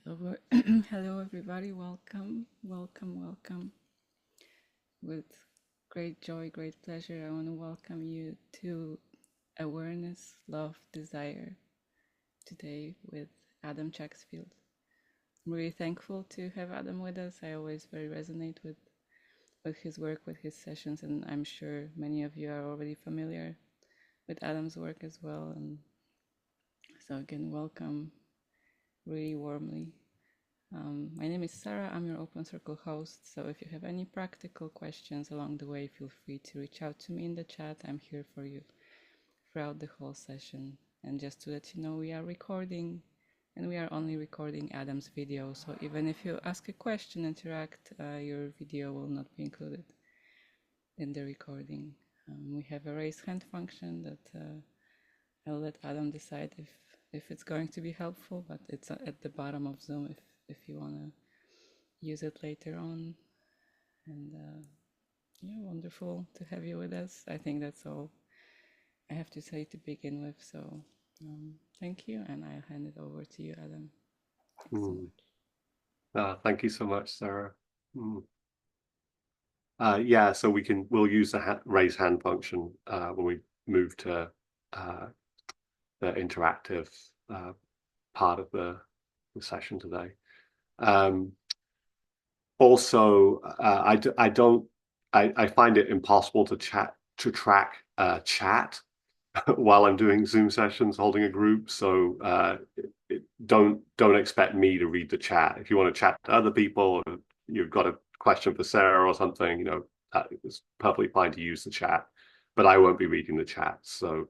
Hello, hello everybody. Welcome. With great joy, great pleasure, I want to welcome you to Awareness, Love, Desire today with Adam Chacksfield. I'm really thankful to have Adam with us. I always very resonate with his work, with his sessions, and I'm sure many of you are already familiar with Adam's work as well. And so again, welcome really warmly. My name is Sarah. I'm your Open Circle host. So if you have any practical questions along the way, feel free to reach out to me in the chat. I'm here for you throughout the whole session. And just to let you know, we are recording and we are only recording Adam's video. So even if you ask a question, interact, your video will not be included in the recording. We have a raise hand function that I'll let Adam decide if it's going to be helpful, but it's at the bottom of Zoom if you want to use it later on. And yeah, wonderful to have you with us. I think that's all I have to say to begin with. So thank you, and I'll hand it over to you, Adam. Thanks so much. Thank you so much, Sarah. Yeah, so we'll use the raise hand function when we move to the interactive part of the session today. Also, I find it impossible to track chat while I'm doing Zoom sessions, holding a group. So don't expect me to read the chat. If you want to chat to other people, or you've got a question for Sarah or something, it's perfectly fine to use the chat, but I won't be reading the chat. So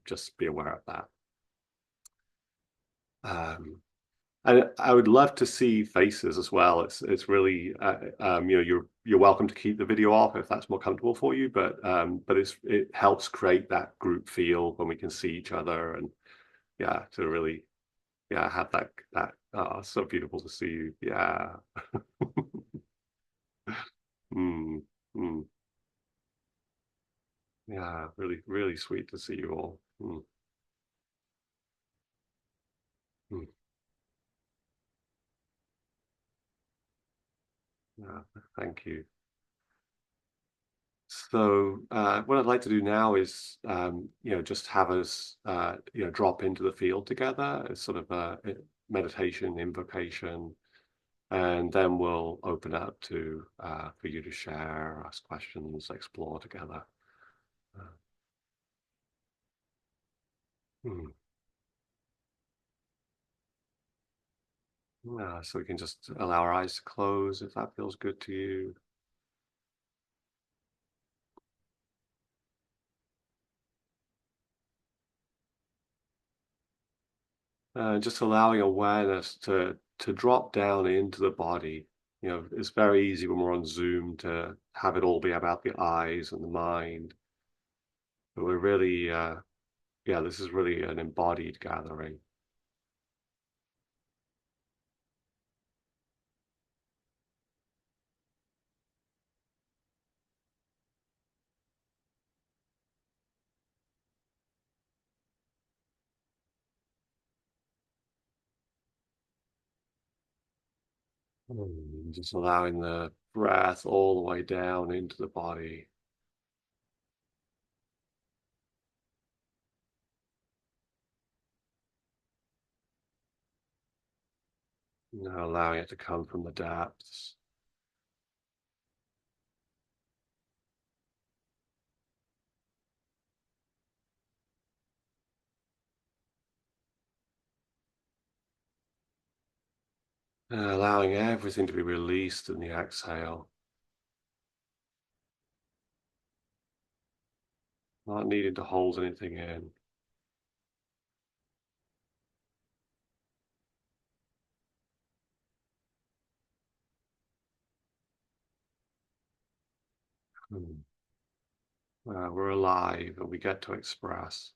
just be aware of that. And I would love to see faces as well. It's really you're welcome to keep the video off if that's more comfortable for you, but it helps create that group feel when we can see each other, and yeah, to really have that so beautiful to see you. Yeah. mm, mm. Yeah, really sweet to see you all. Mm. Yeah, thank you. So what I'd like to do now is, just have us, drop into the field together as sort of a meditation, invocation, and then we'll open up to for you to share, ask questions, explore together. Uh, hmm. So we can just allow our eyes to close if that feels good to you. Just allowing awareness to drop down into the body. It's very easy when we're on Zoom to have it all be about the eyes and the mind. But we're really, this is really an embodied gathering. Just allowing the breath all the way down into the body. Allowing it to come from the depths. Allowing everything to be released in the exhale. Not needing to hold anything in. We're alive and we get to express.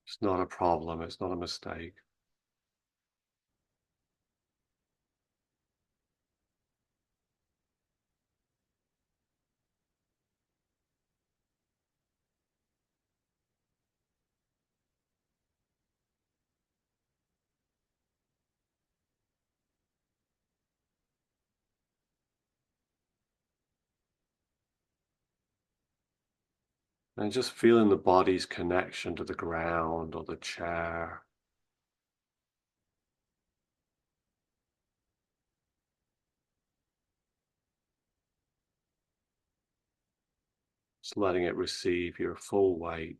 It's not a problem. It's not a mistake. And just feeling the body's connection to the ground or the chair. Just letting it receive your full weight.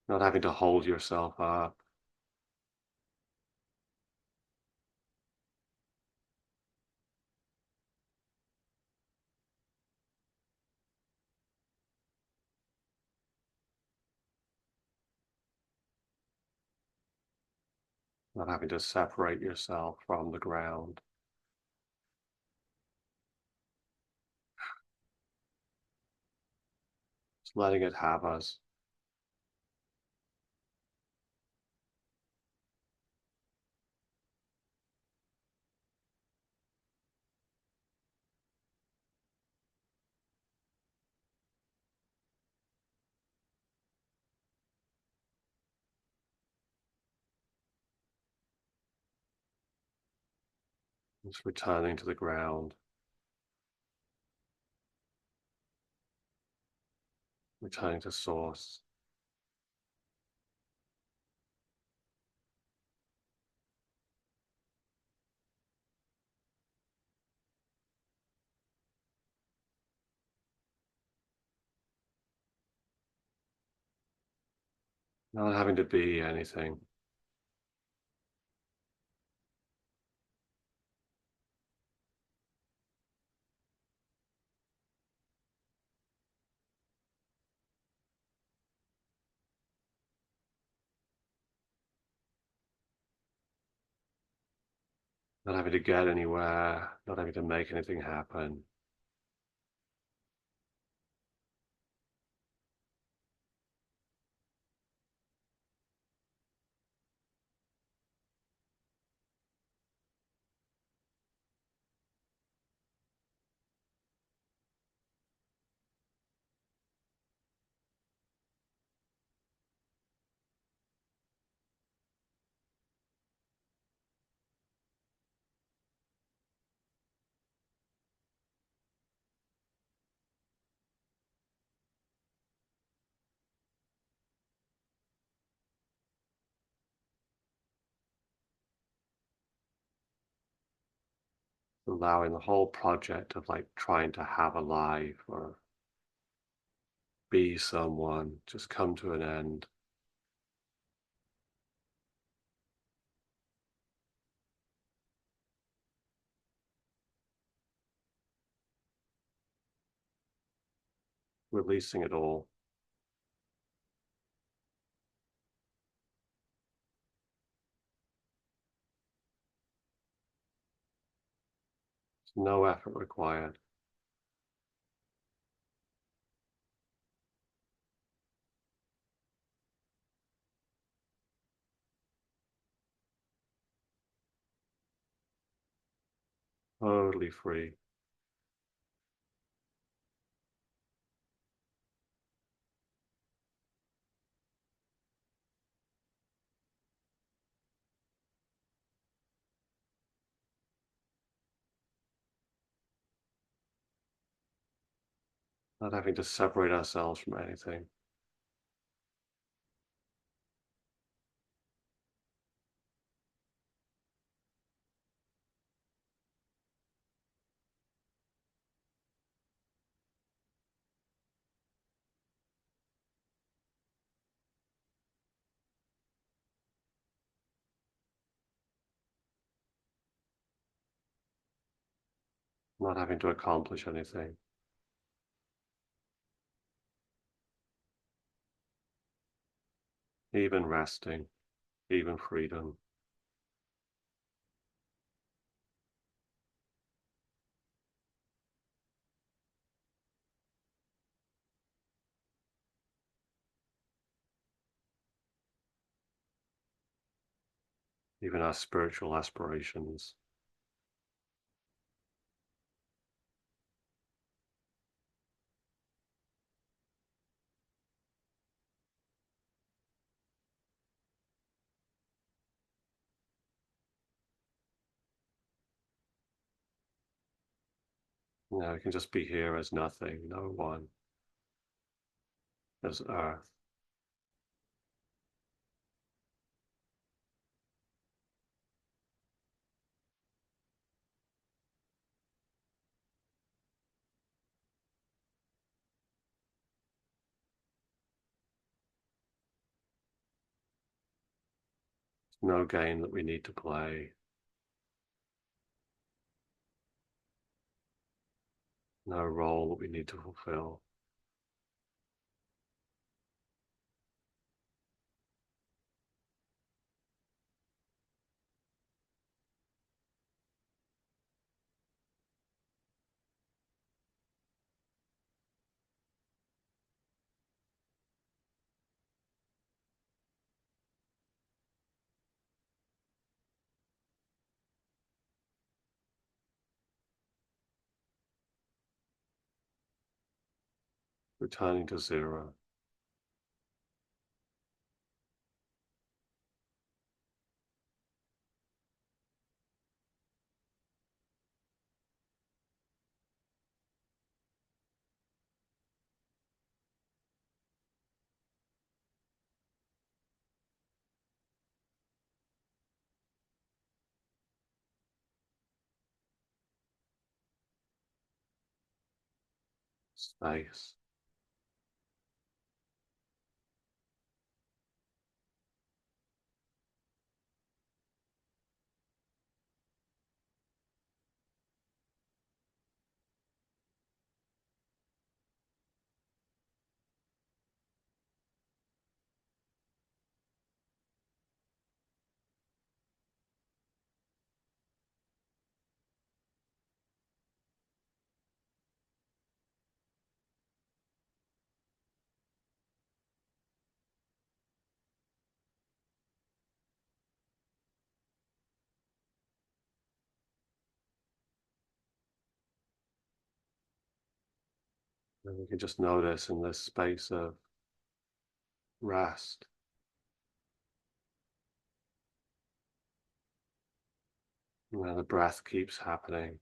Not having to hold yourself up. Not having to separate yourself from the ground. Just letting it have us. Just returning to the ground. Returning to source. Not having to be anything. Not having to get anywhere. Not having to make anything happen. Allowing the whole project of like trying to have a life or be someone just come to an end. Releasing it all. No effort required. Totally free. Not having to separate ourselves from anything. Not having to accomplish anything. Even resting. Even freedom. Even our spiritual aspirations. We can just be here as nothing, no one, as earth. No game that we need to play, no role that we need to fulfill. Returning to zero. Space. And we can just notice in this space of rest, the breath keeps happening.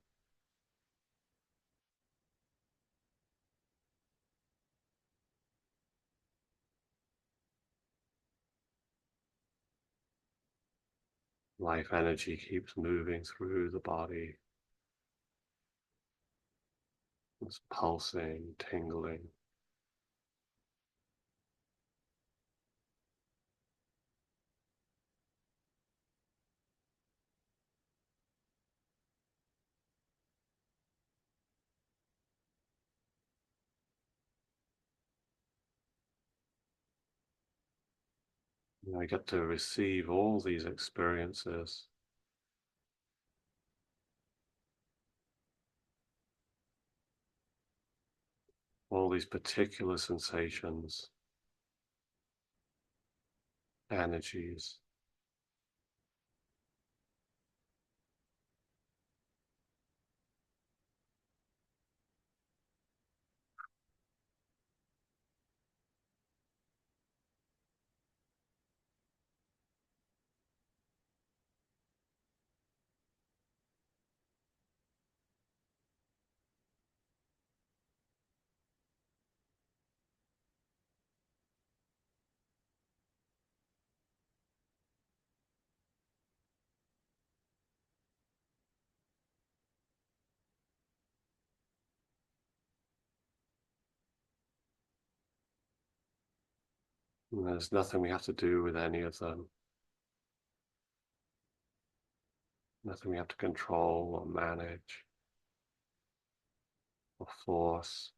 Life energy keeps moving through the body. It's pulsing, tingling. I get to receive all these experiences, all these particular sensations, energies. And there's nothing we have to do with any of them, nothing we have to control or manage or force.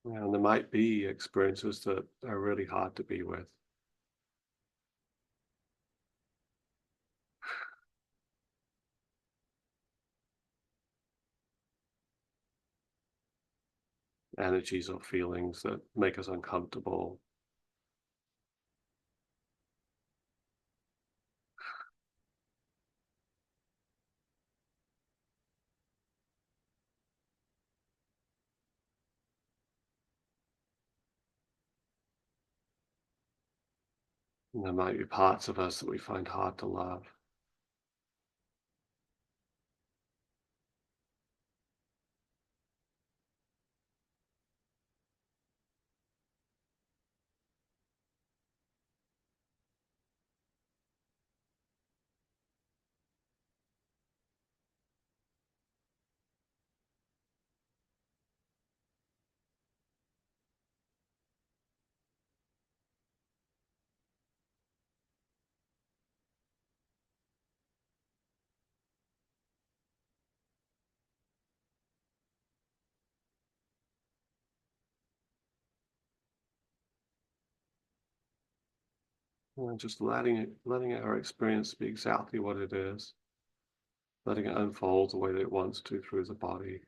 And there might be experiences that are really hard to be with. energies or feelings that make us uncomfortable. And there might be parts of us that we find hard to love. And just letting our experience be exactly what it is, letting it unfold the way that it wants to through the body.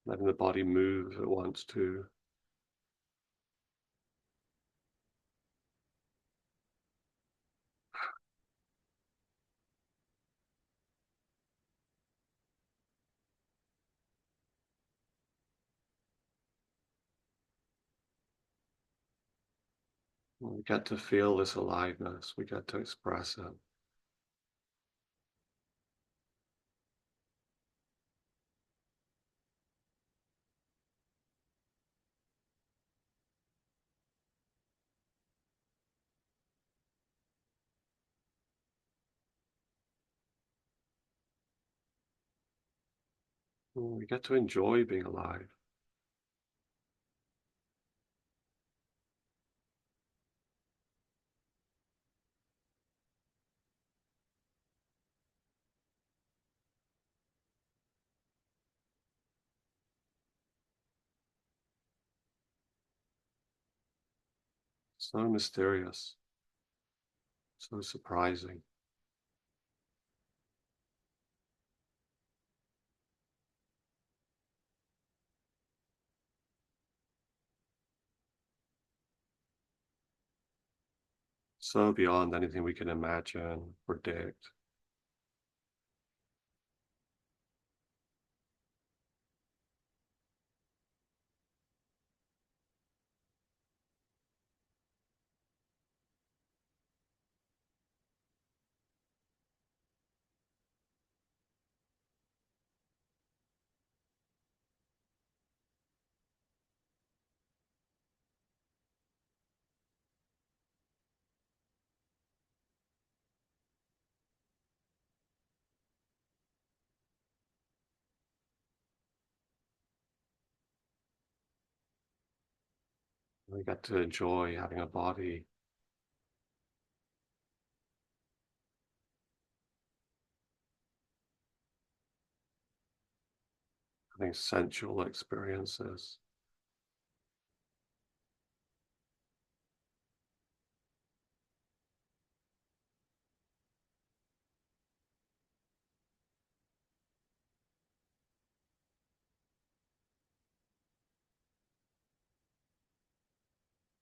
Letting the body move as it wants to. We get to feel this aliveness, we get to express it. We get to enjoy being alive. So mysterious, so surprising. So beyond anything we can imagine, predict. We get to enjoy having a body, having sensual experiences.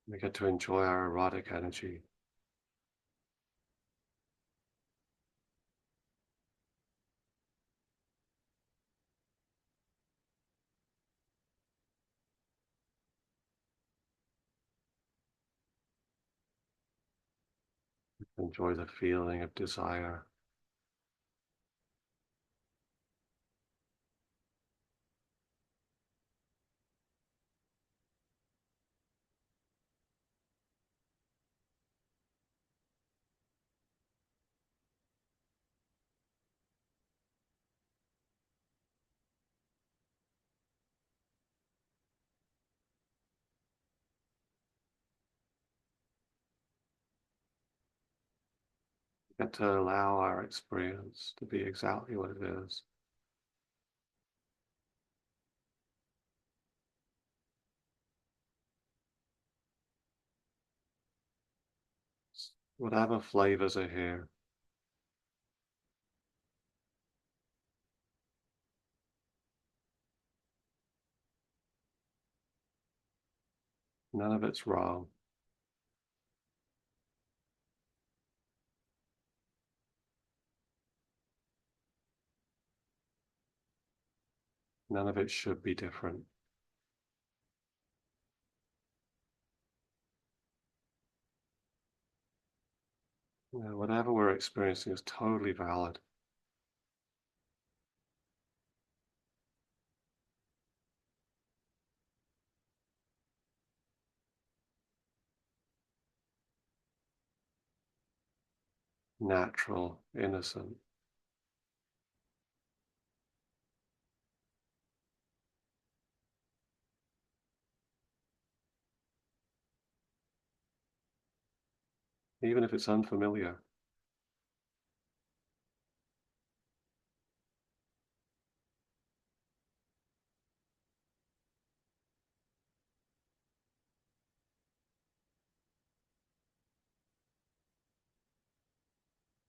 We get to enjoy our erotic energy, enjoy the feeling of desire. We get to allow our experience to be exactly what it is. Whatever flavors are here, None of it's wrong. None of it should be different. Whatever we're experiencing is totally valid. Natural, innocent. Even if it's unfamiliar.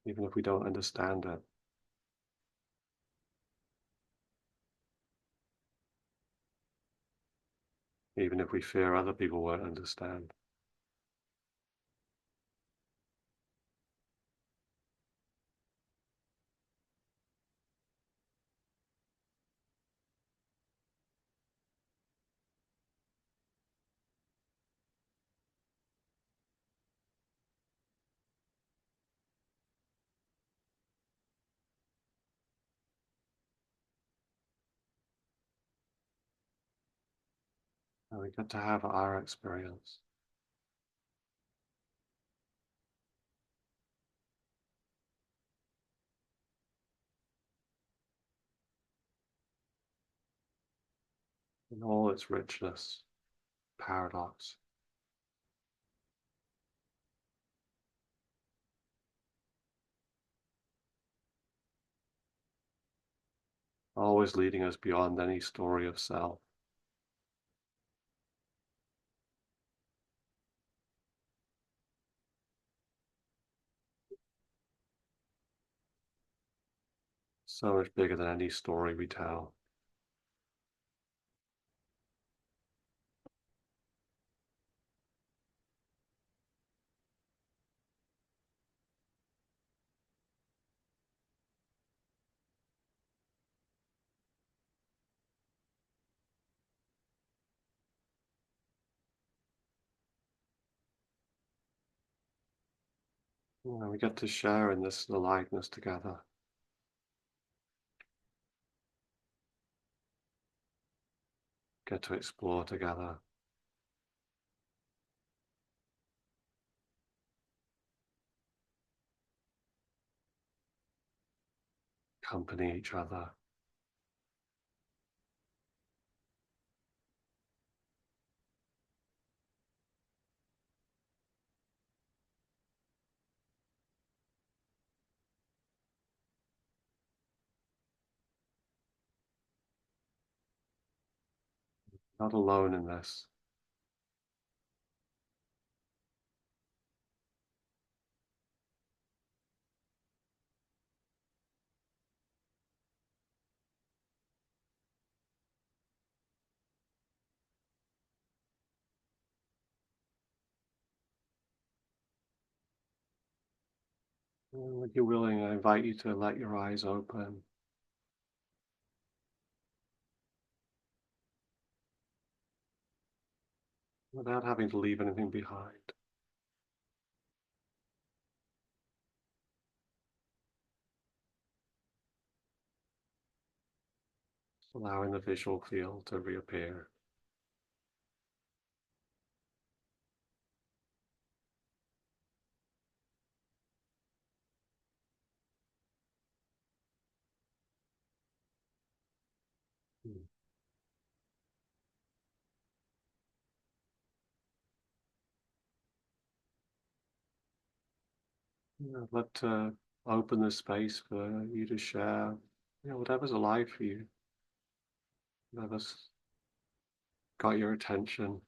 Even if we don't understand it. Even if we fear other people won't understand. And we get to have our experience. In all its richness, paradox. Always leading us beyond any story of self. So much bigger than any story we tell. We get to share in this aliveness together. Get to explore together. Accompany each other. Not alone in this. And if you're willing, I invite you to let your eyes open. Without having to leave anything behind. Allowing the visual field to reappear. Let open the space for you to share, whatever's alive for you, whatever's got your attention.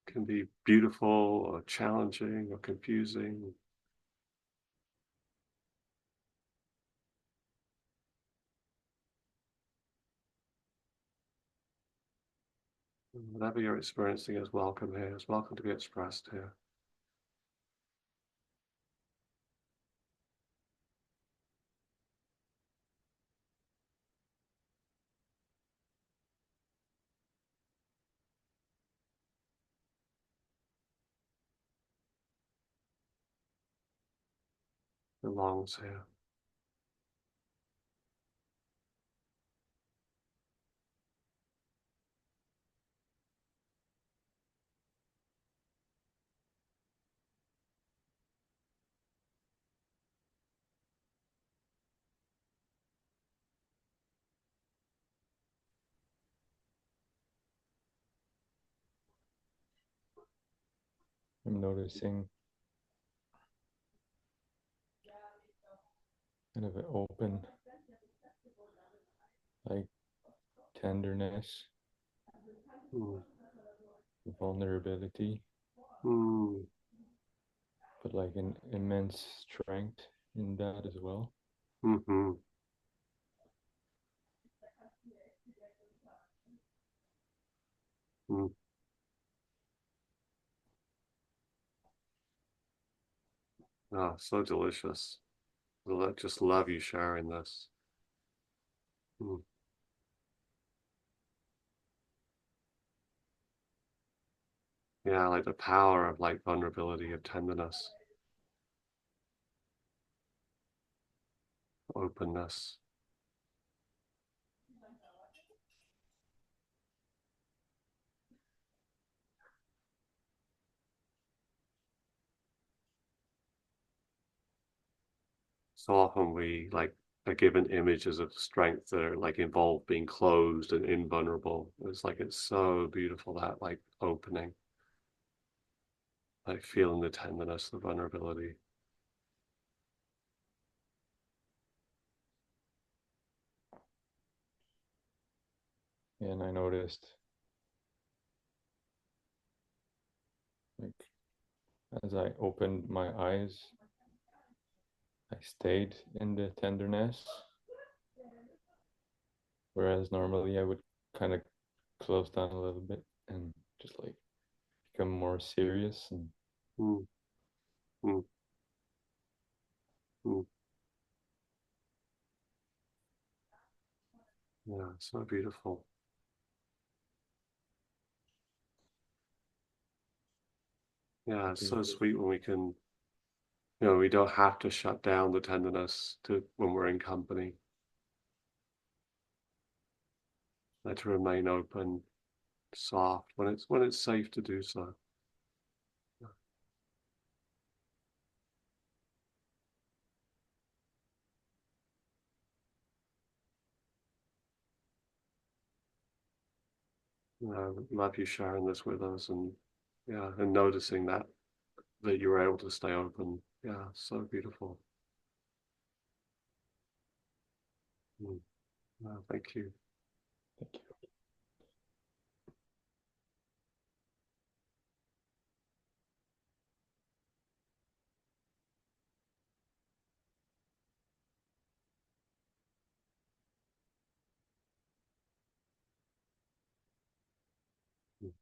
Can be beautiful or challenging or confusing. Whatever you're experiencing is welcome here, is welcome to be expressed here. Belongs here. I'm noticing kind of an open, like tenderness, Mm. vulnerability, Mm. but like an immense strength in that as well. Mm-hmm. Mm. Oh, so delicious. Just love you sharing this. Mm. Yeah, like the power of like vulnerability, of tenderness, openness. So often we like are given images of strength that are like involve being closed and invulnerable. It's like it's so beautiful, that like opening, like feeling the tenderness, the vulnerability. And I noticed, like, as I opened my eyes, I stayed in the tenderness, whereas normally I would kind of close down a little bit and just like become more serious. And Mm. Mm. Mm. Yeah, so beautiful. Yeah, it's so sweet when we can, we don't have to shut down the tenderness to when we're in company. Like to remain open, soft when it's safe to do so. Love you sharing this with us, and yeah, and noticing that you were able to stay open. Yeah, so beautiful. Mm. Thank you. thank you. Mm.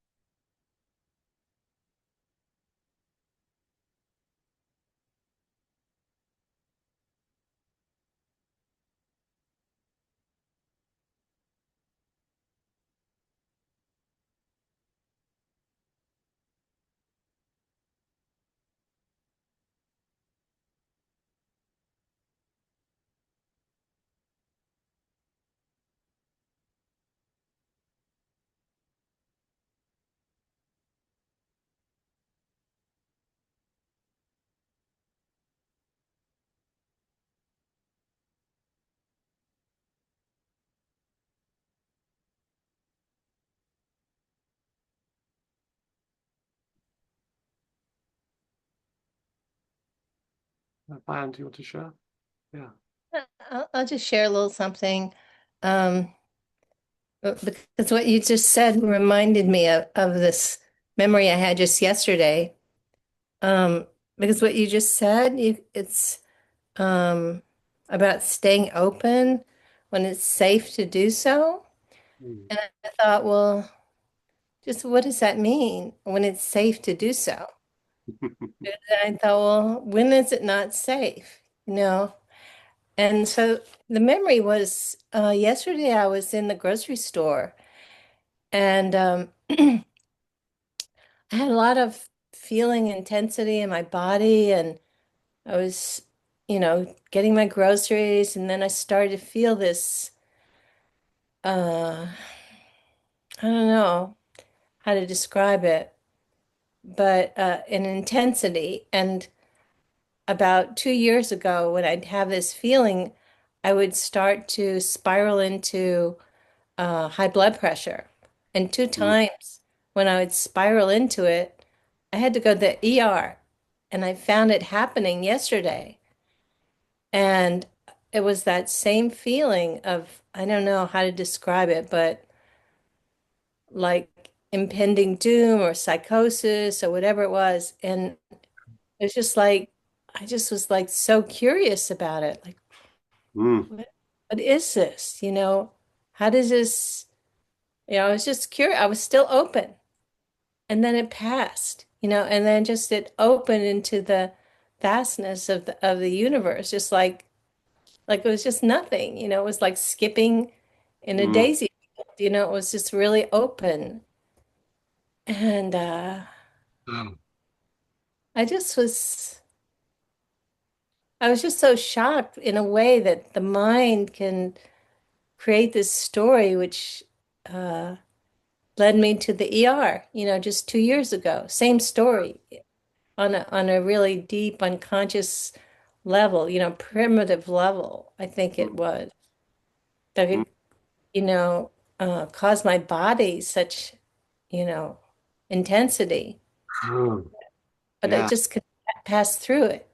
Bye, do you want to share? Yeah. I'll just share a little something. Because what you just said reminded me of this memory I had just yesterday. Because what you just said, it's about staying open when it's safe to do so. Mm. And I thought, well, just what does that mean when it's safe to do so? And I thought, well, when is it not safe? You know? And so the memory was yesterday I was in the grocery store and I had a lot of feeling intensity in my body and I was, getting my groceries and then I started to feel this I don't know how to describe it, but an intensity. And about 2 years ago, when I'd have this feeling, I would start to spiral into high blood pressure. And two Mm, times when I would spiral into it, I had to go to the ER. And I found it happening yesterday. And it was that same feeling of, I don't know how to describe it, but like impending doom or psychosis or whatever it was. And it was just like, I just was like so curious about it. Like, mm, what is this? How does this, I was just curious. I was still open. And then it passed, and then just it opened into the vastness of the universe, just like it was just nothing, it was like skipping in a mm. daisy field, it was just really open. And I just was I was just so shocked in a way that the mind can create this story, which uh, led me to the ER, just 2 years ago. Same story on a really deep unconscious level, primitive level, I think it was. That Mm, could, cause my body such, you know, intensity, mm. but I Yeah, just could pass through it.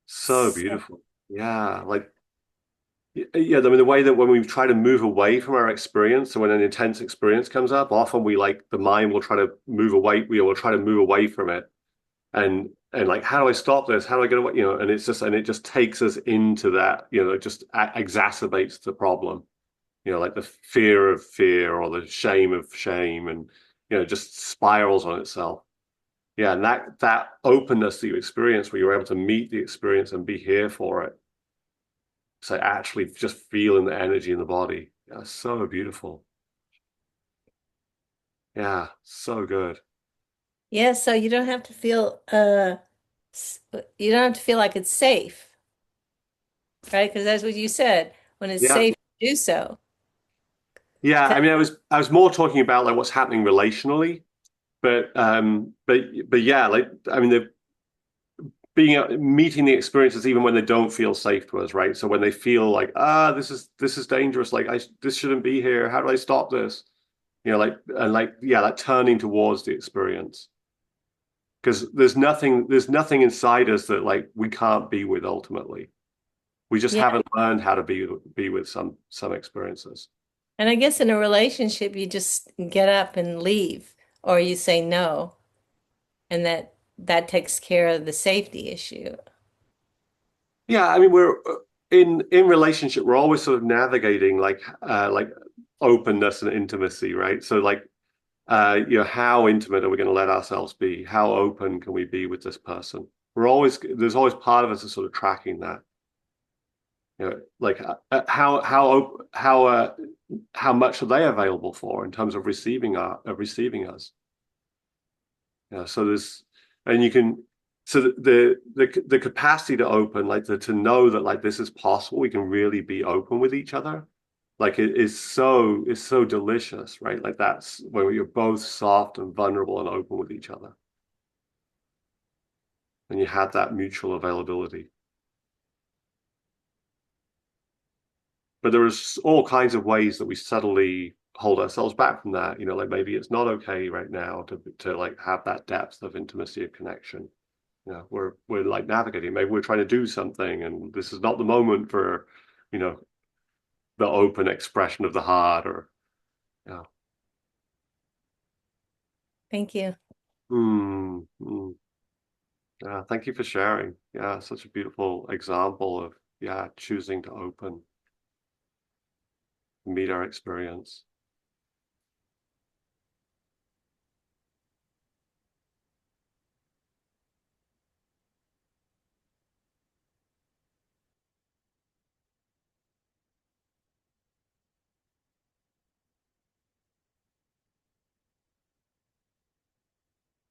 so So, beautiful. Yeah, like yeah, I mean the way that when we try to move away from our experience, so when an intense experience comes up, often we like the mind will try to move away, we will try to move away from it. And like, how do I stop this? How do I get away? And it just takes us into that, it just exacerbates the problem. Like the fear of fear or the shame of shame, and just spirals on itself. Yeah, and that openness that you experience, where you're able to meet the experience and be here for it. So actually, just feeling the energy in the body, yeah, so beautiful. Yeah, so good. yeah, so you don't have to feel you don't have to feel like it's safe, right? Because that's what you said, when it's Yeah, safe to do so. yeah. I 'Cause- mean, I was more talking about like what's happening relationally, but yeah, like I mean, the being meeting the experiences even when they don't feel safe to us, right? So when they feel like this is dangerous, like this shouldn't be here. How do I stop this? Like and like yeah, like turning towards the experience because there's nothing inside us that like we can't be with ultimately. We just Yeah. haven't learned how to be with some experiences. And I guess in a relationship, you just get up and leave, or you say no, and that takes care of the safety issue. Yeah, I mean we're in relationship, we're always sort of navigating like openness and intimacy, right? So like how intimate are we going to let ourselves be? How open can we be with this person? There's always part of us is sort of tracking that. Like how much are they available for in terms of receiving us? So there's and you can so the capacity to open, like to know that like this is possible, we can really be open with each other. Like it's so delicious, right? Like that's where you're both soft and vulnerable and open with each other, and you have that mutual availability. But there's all kinds of ways that we subtly hold ourselves back from that. Like maybe it's not okay right now to like have that depth of intimacy of connection. We're like navigating. Maybe we're trying to do something, and this is not the moment for, you know, the open expression of the heart. Or yeah. Thank you. Mm, mm. Yeah, thank you for sharing. Yeah, such a beautiful example of choosing to open, meet our experience.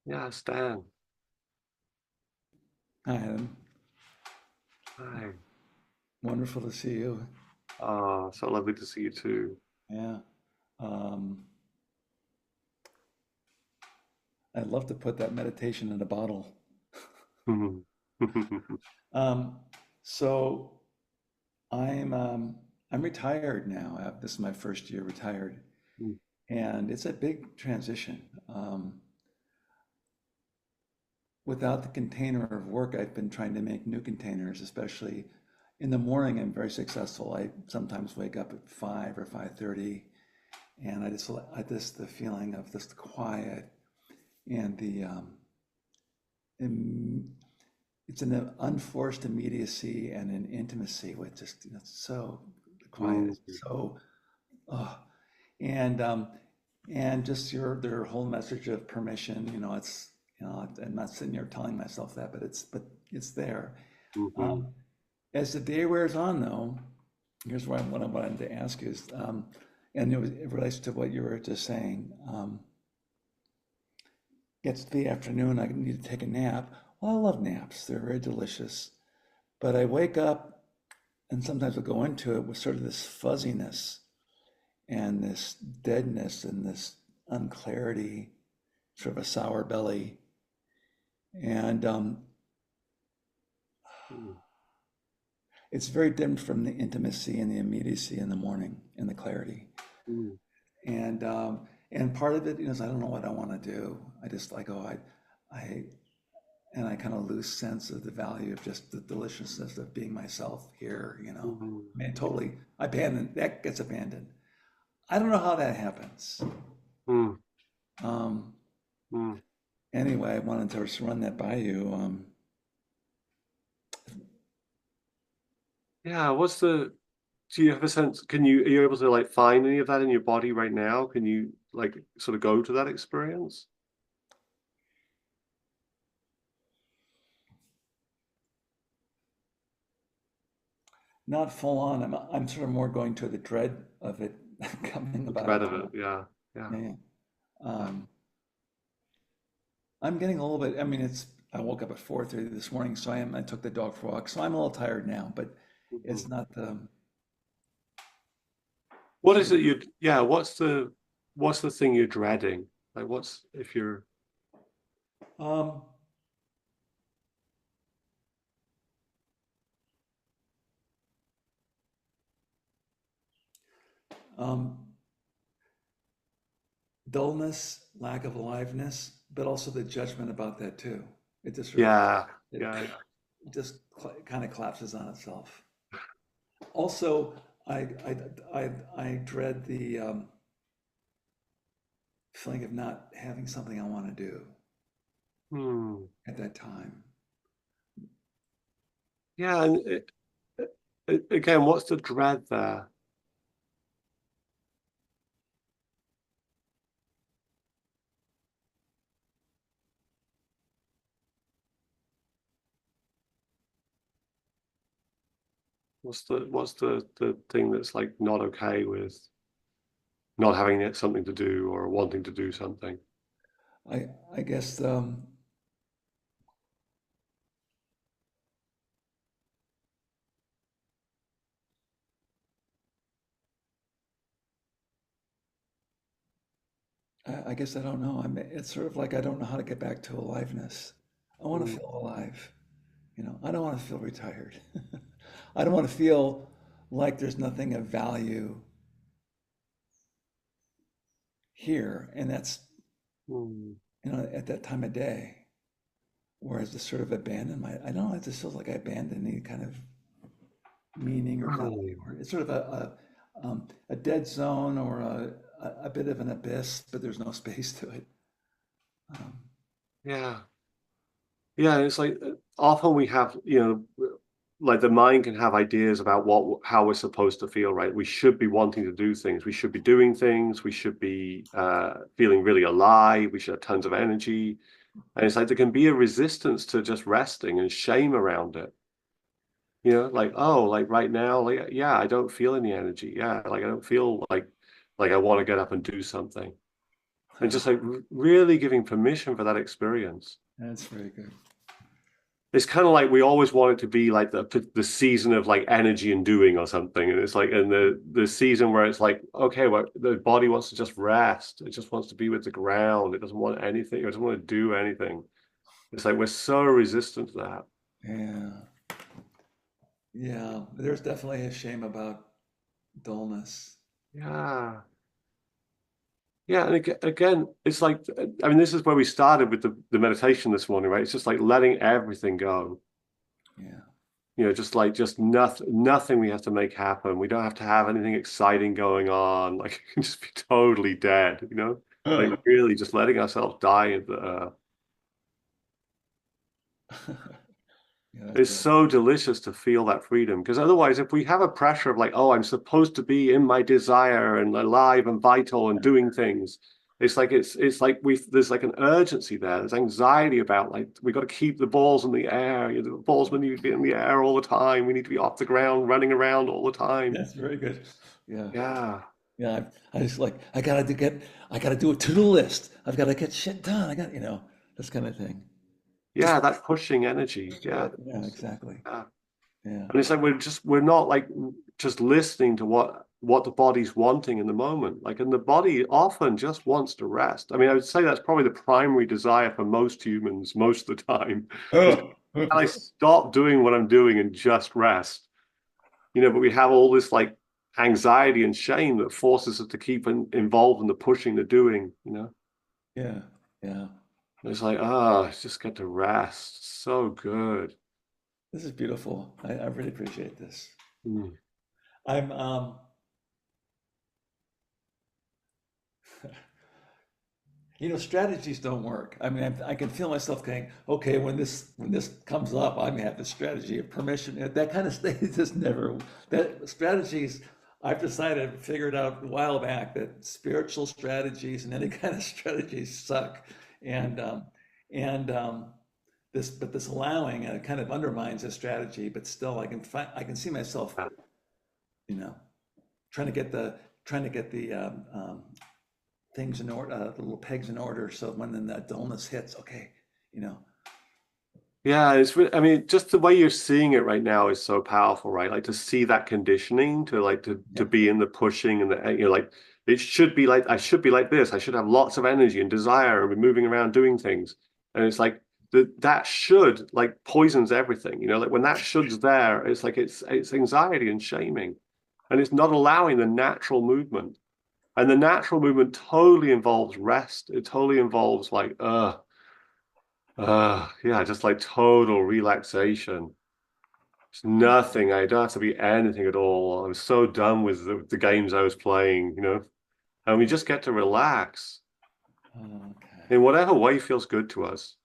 Yeah, Stan. Hi, Adam. Hi. Wonderful to see you. Oh, so lovely to see you too. Yeah. Um, I'd love to put that meditation in a bottle. Um, so I'm retired now. This is my first year retired, and it's a big transition. Without the container of work, I've been trying to make new containers, especially in the morning. I'm very successful. I sometimes wake up at 5 or 5:30, and I just the feeling of this quiet and im- it's an unforced immediacy and an intimacy with just so quiet. Mm, It's so oh, and um, and just their whole message of permission. It's I'm not sitting here telling myself that, but it's there. mhm, Um, as the day wears on, though, here's what I wanted to ask you is, and it relates to what you were just saying. Gets to the afternoon, I need to take a nap. Well, I love naps, they're very delicious. But I wake up and sometimes I'll go into it with sort of this fuzziness and this deadness and this unclarity, sort of a sour belly. And mm, it's very different from the intimacy and the immediacy in the morning and the clarity. mm, And part of it is I don't know what I want to do. I just like, I and I kind of lose sense of the value of just the deliciousness of being myself here. mhm, I mean, totally that gets abandoned. I don't know how that happens. mm, Um, mm. anyway, I wanted to just run that by you. Yeah, do you have a sense, are you able to like find any of that in your body right now? Can you like sort of go to that experience? Not full on. I'm sort of more going to the dread of it coming The thread about. of it, yeah, yeah, Yeah, yeah. yeah. I'm getting a little bit. I mean, I woke up at 4:30 this morning, so I took the dog for a walk, so I'm a little tired now, but Mhm. it's not the What sort is of it yeah, what's the thing you're dreading? Like what's if you're um um dullness, lack of aliveness, but also the judgment about that too. It just sort of yeah, it yeah, just kind of collapses on itself. Also, I dread the feeling of not having something I want to do hmm. at that time. Yeah, and again, what's the dread there? What's the thing that's like not okay with not having something to do or wanting to do something? I guess I guess I don't know. It's sort of like I don't know how to get back to aliveness. I want to Mm, feel alive. I don't want to feel retired. I don't want to feel like there's nothing of value here. And that's, mm, at that time of day, whereas this sort of I don't know, it just feels like I abandoned any kind of meaning or value. mm. Or it's sort of a dead zone or a bit of an abyss, but there's no space to it. Um, Yeah. Yeah, it's like often we have, like the mind can have ideas about how we're supposed to feel, right? We should be wanting to do things. We should be doing things. We should be feeling really alive. We should have tons of energy. And it's like there can be a resistance to just resting and shame around it. Like, oh, like right now, like yeah, I don't feel any energy. Yeah, like I don't feel like I want to get up and do something. and just like really giving permission for that experience. That's very good. It's kind of like we always want it to be like the season of like energy and doing or something, and it's like in the season where it's like, okay, well, the body wants to just rest, it just wants to be with the ground, it doesn't want anything, it doesn't want to do anything. It's like we're so resistant to that. Yeah. Yeah. There's definitely a shame about dullness. Yeah. Yeah, and again, it's like, I mean, this is where we started with the meditation this morning, right? It's just like letting everything go. Yeah. Just nothing we have to make happen. We don't have to have anything exciting going on. Like, it can just be totally dead, Like really just letting ourselves die into the earth. Yeah, that's It's beautiful. so delicious to feel that freedom, because otherwise, if we have a pressure of like, oh, I'm supposed to be in my desire and alive and vital and doing things, it's like there's like an urgency there. There's anxiety about like we got to keep the balls in the air. The balls need to be in the air all the time. We need to be off the ground, running around all the time. That's very good. Yeah. Yeah, Yeah. I just like, I gotta do a to-do list. I've got to get shit done. This kind of thing. yeah, that pushing energy. Yeah, Yeah, exactly. yeah. Yeah. And it's like we're not like just listening to what the body's wanting in the moment. Like, and the body often just wants to rest. I mean, I would say that's probably the primary desire for most humans most of the time. Is, can I stop doing what I'm doing and just rest? But we have all this like anxiety and shame that forces us to keep involved in the pushing, the doing. Yeah. Yeah. And it's like, just get to rest. So good. This is beautiful. I really appreciate this. Mm. I'm strategies don't work. I mean, I can feel myself going, okay, when this comes up, I may have the strategy of permission. That kind of thing just never. That strategies, I've decided, figured out a while back that spiritual strategies and any kind of strategies suck, and this allowing and it kind of undermines a strategy. But still, I can see myself, you know, trying to get the things in order, the little pegs in order, so when then that dullness hits, okay, you know. Yeah, I mean, just the way you're seeing it right now is so powerful, right? Like to see that conditioning to like to Yeah. be in the pushing and like it should be like I should be like this. I should have lots of energy and desire and be moving around doing things. And it's like that should like poisons everything, like when that should's there, it's like it's anxiety and shaming. And it's not allowing the natural movement. And the natural movement totally involves rest. It totally involves like yeah, just like total relaxation. It's nothing. I don't have to be anything at all. I was so done with the games I was playing. And we just get to relax Okay. in whatever way feels good to us.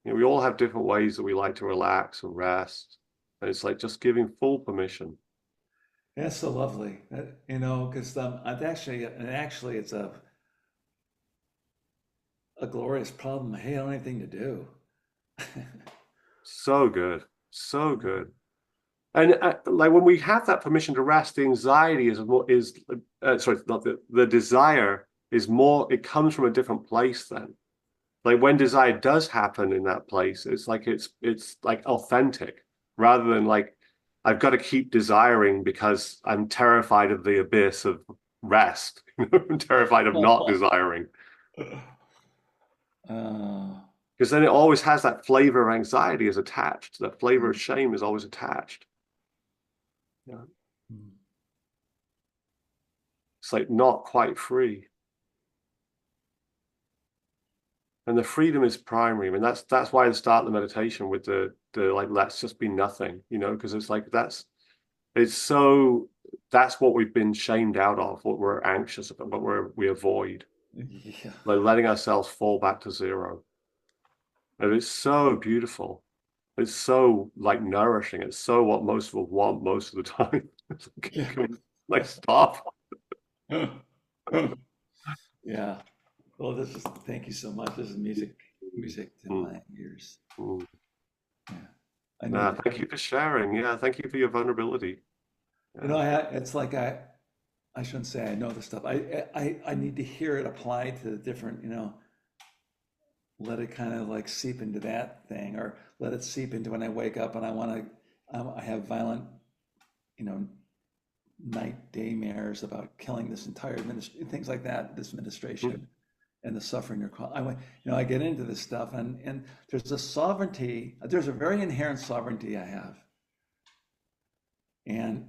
We all have different ways that we like to relax and rest. And it's like just giving full permission. That's so lovely. Because actually it's a glorious problem. Hey, I don't have anything to do. So good. So good. And like when we have that permission to rest, the anxiety is sorry, not the desire is more. It comes from a different place then. Like when desire does happen in that place, it's like authentic rather than like I've got to keep desiring because I'm terrified of the abyss of rest. I'm terrified of not desiring Uh, because then it always has that flavor of anxiety is attached. That flavor of shame is always attached. Yeah. It's like not quite free. And the freedom is primary. I mean, that's why I start the meditation with the like let's just be nothing, because it's like that's what we've been shamed out of, what we're anxious about, what we avoid, yeah. like letting ourselves fall back to zero. And it's so beautiful. It's so like nourishing. It's so what most of us want most of the time. It's like, Yeah. can we, like stop. Yeah. Well, thank you so much. This is music to Mm, my ears. mm. Yeah. I need Thank you for sharing. Yeah, thank you for your vulnerability. it's like I shouldn't say I know the stuff. I need to hear it applied to the different, let it kind of like seep into that thing, or let it seep into when I wake up and I have violent, you know, night day mares about killing this entire administration, things like that, this administration and the suffering they're causing. I get into this stuff, and there's a sovereignty, there's a very inherent sovereignty I have. And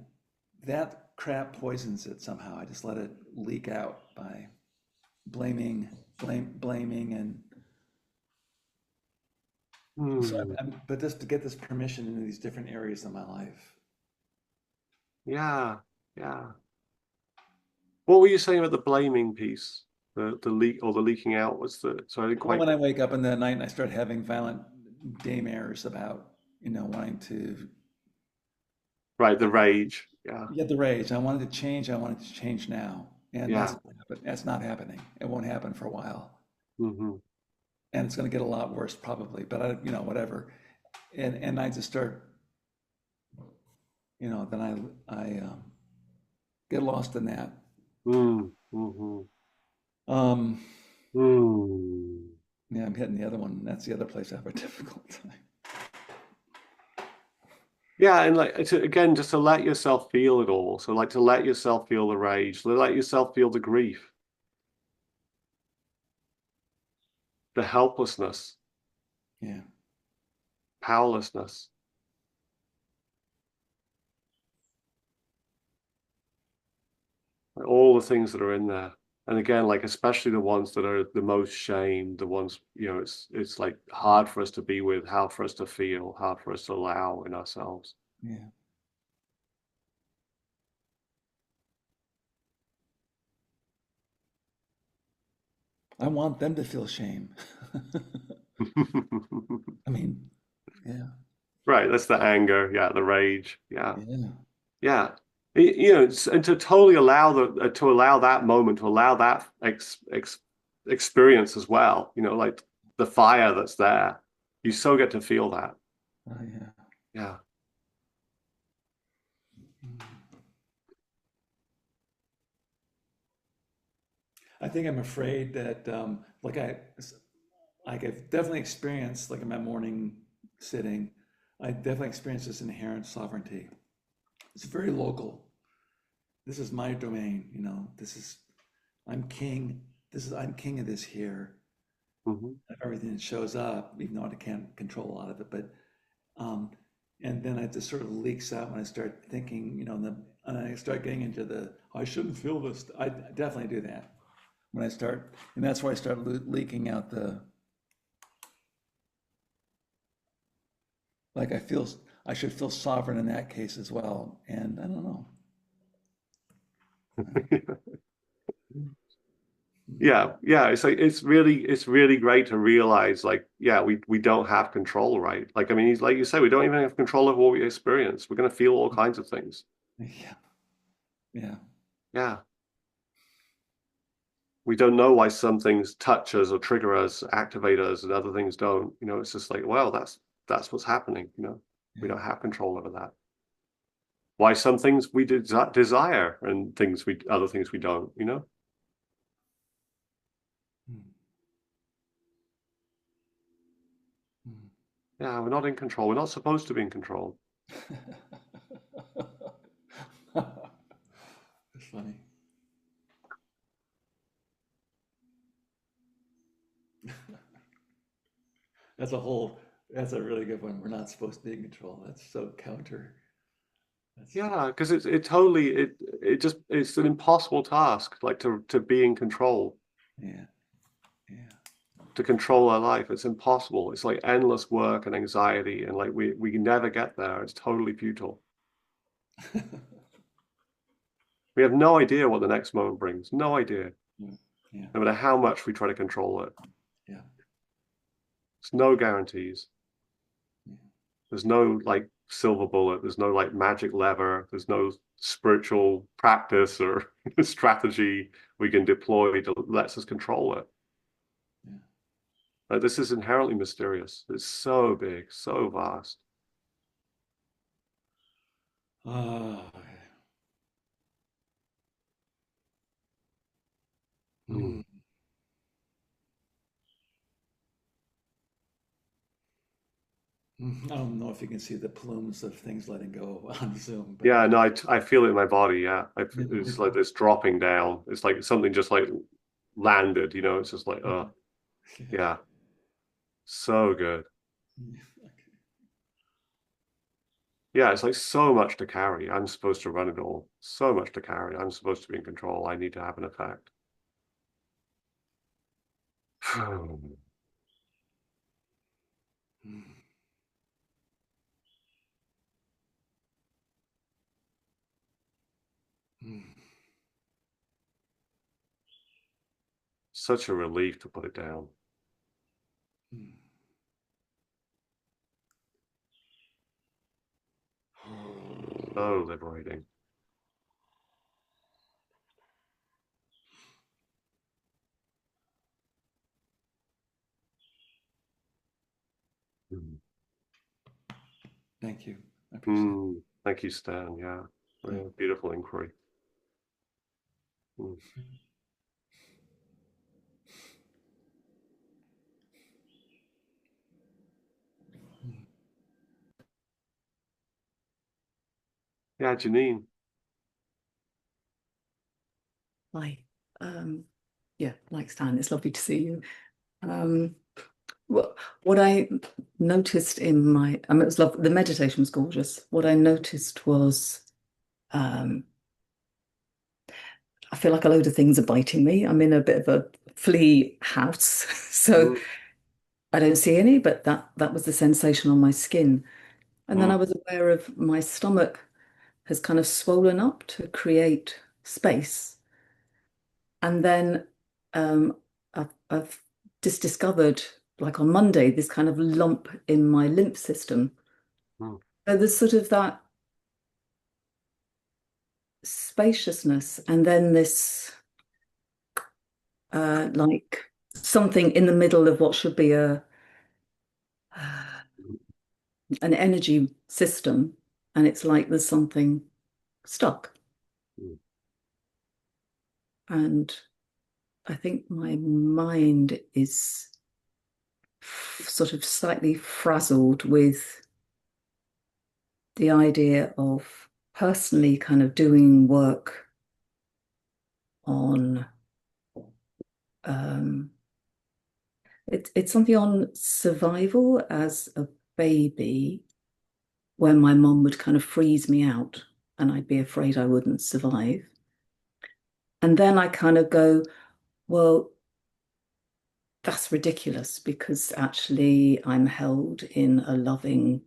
that crap poisons it somehow. I just let it leak out by blaming and so but just to get this permission into these different areas of my life. Yeah, yeah. What were you saying about the blaming piece? The leak or the leaking out was the so I didn't quite. When I wake up in the night and I start having violent daymares about, wanting to. Right, the rage. Yeah. Get the rage. I wanted to change. I wanted to change now. And Yeah. that's not happening. It won't happen for a while. Mm-hmm. And it's going to get a lot worse probably, but whatever. And I just start, then I get lost in that. Mm-hmm. Yeah, I'm hitting the other one. That's the other place I have a difficult time. Yeah, and again, just to let yourself feel it all. So to let yourself feel the rage, to let yourself feel the grief, the helplessness, yeah, powerlessness. All the things that are in there. And again, especially the ones that are the most shamed, the ones, it's like hard for us to be with, hard for us to feel, hard for us to allow in ourselves. Yeah. I want them to feel shame. I mean, yeah. Right, that's the anger, the rage, Yeah. And to totally allow to allow that moment, to allow that experience as well. Like the fire that's there, you so get to feel that. Oh, yeah. Yeah. I think I'm afraid that, I've definitely experienced, in my morning sitting, I definitely experienced this inherent sovereignty. It's very local. This is my domain, I'm king. I'm king of this here. Mm-hmm. Everything that shows up, even though I can't control a lot of it, but, and then it just sort of leaks out when I start thinking, and I start getting into I shouldn't feel this. I definitely do that when I start, and that's why I start leaking out I should feel sovereign in that case as well. And I don't know. Yeah. It's really great to realize, we don't have control, right? Like you say, we don't even have control over what we experience. We're gonna feel all kinds of things. Yeah. We don't know why some things touch us or trigger us, activate us, and other things don't. It's just like, well, that's what's happening. We don't have control over that. Why some things we desire and other things we don't. Yeah, we're not in control. We're not supposed to be in control. It's funny. That's a really good one. We're not supposed to be in control. That's so counter. Yeah, because it's an impossible task, to be in control. Yeah. To control our life, it's impossible. It's like endless work and anxiety, and we never get there. It's totally futile. We have no idea what the next moment brings. No idea. Yeah. No matter how much we try to control it. Yeah. There's no guarantees. There's no silver bullet. There's no magic lever. There's no spiritual practice or strategy we can deploy to let us control it. This is inherently mysterious. It's so big, so vast. Mm. I don't know if you can see the plumes of things letting go on Zoom, but Yeah, no, I feel it in my body. Yeah, it's like this dropping down. It's like something just like landed. You know, it's just like, oh, yeah, so good. Yeah, it's like so much to carry. I'm supposed to run it all. So much to carry. I'm supposed to be in control. I need to have an effect. Such a relief to put it down. So liberating. Mm. thank you. I appreciate it. Thank you, Stan. Yeah, beautiful inquiry. Mm. Yeah, Janine. Hi. Yeah, like Stan, it's lovely to see you. What I noticed in I mean, it was lovely. The meditation was gorgeous. What I noticed was, I feel like a load of things are biting me. I'm in a bit of a flea house, so Mm. I don't see any, but that was the sensation on my skin. And then I Mm. was aware of my stomach has kind of swollen up to create space. And then I've just discovered, like on Monday, this kind of lump in my lymph system. Mm. So there's sort of that spaciousness, and then this like something in the middle of what should be an energy system, and it's like there's something stuck. Mm. And I think my mind is sort of slightly frazzled with the idea of personally kind of doing work on um, it's something on survival as a baby, where my mom would kind of freeze me out and I'd be afraid I wouldn't survive. And then I kind of go, well, that's ridiculous because actually I'm held in a loving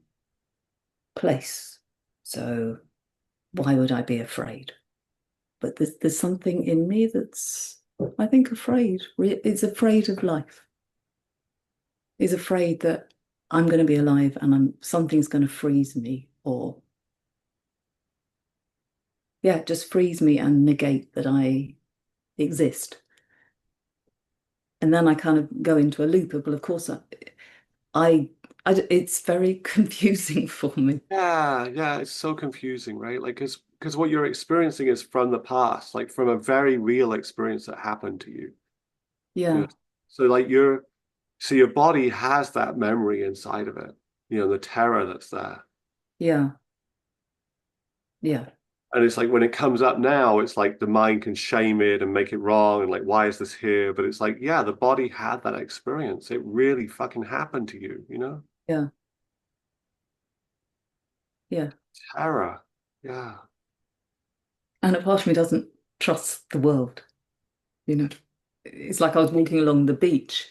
place. So why would I be afraid? But there's something in me that's, I think, afraid. Is afraid of life. Is afraid that I'm going to be alive and something's going to freeze me, or yeah, just freeze me and negate that I exist. And then I kind of go into a loop of, well, of course, I it's very confusing for me. Yeah, it's so confusing, right? Like, because what you're experiencing is from the past, like from a very real experience that happened to you. You know, Yeah, so so your body has that memory inside of it. You know, the terror that's there. yeah, yeah, And it's like when it comes up now, it's like the mind can shame it and make it wrong and like, why is this here? But it's like, yeah, the body had that experience. It really fucking happened to you, you know? yeah, yeah. Terror. Yeah. And a part of me doesn't trust the world, you know. It's like I was walking along the beach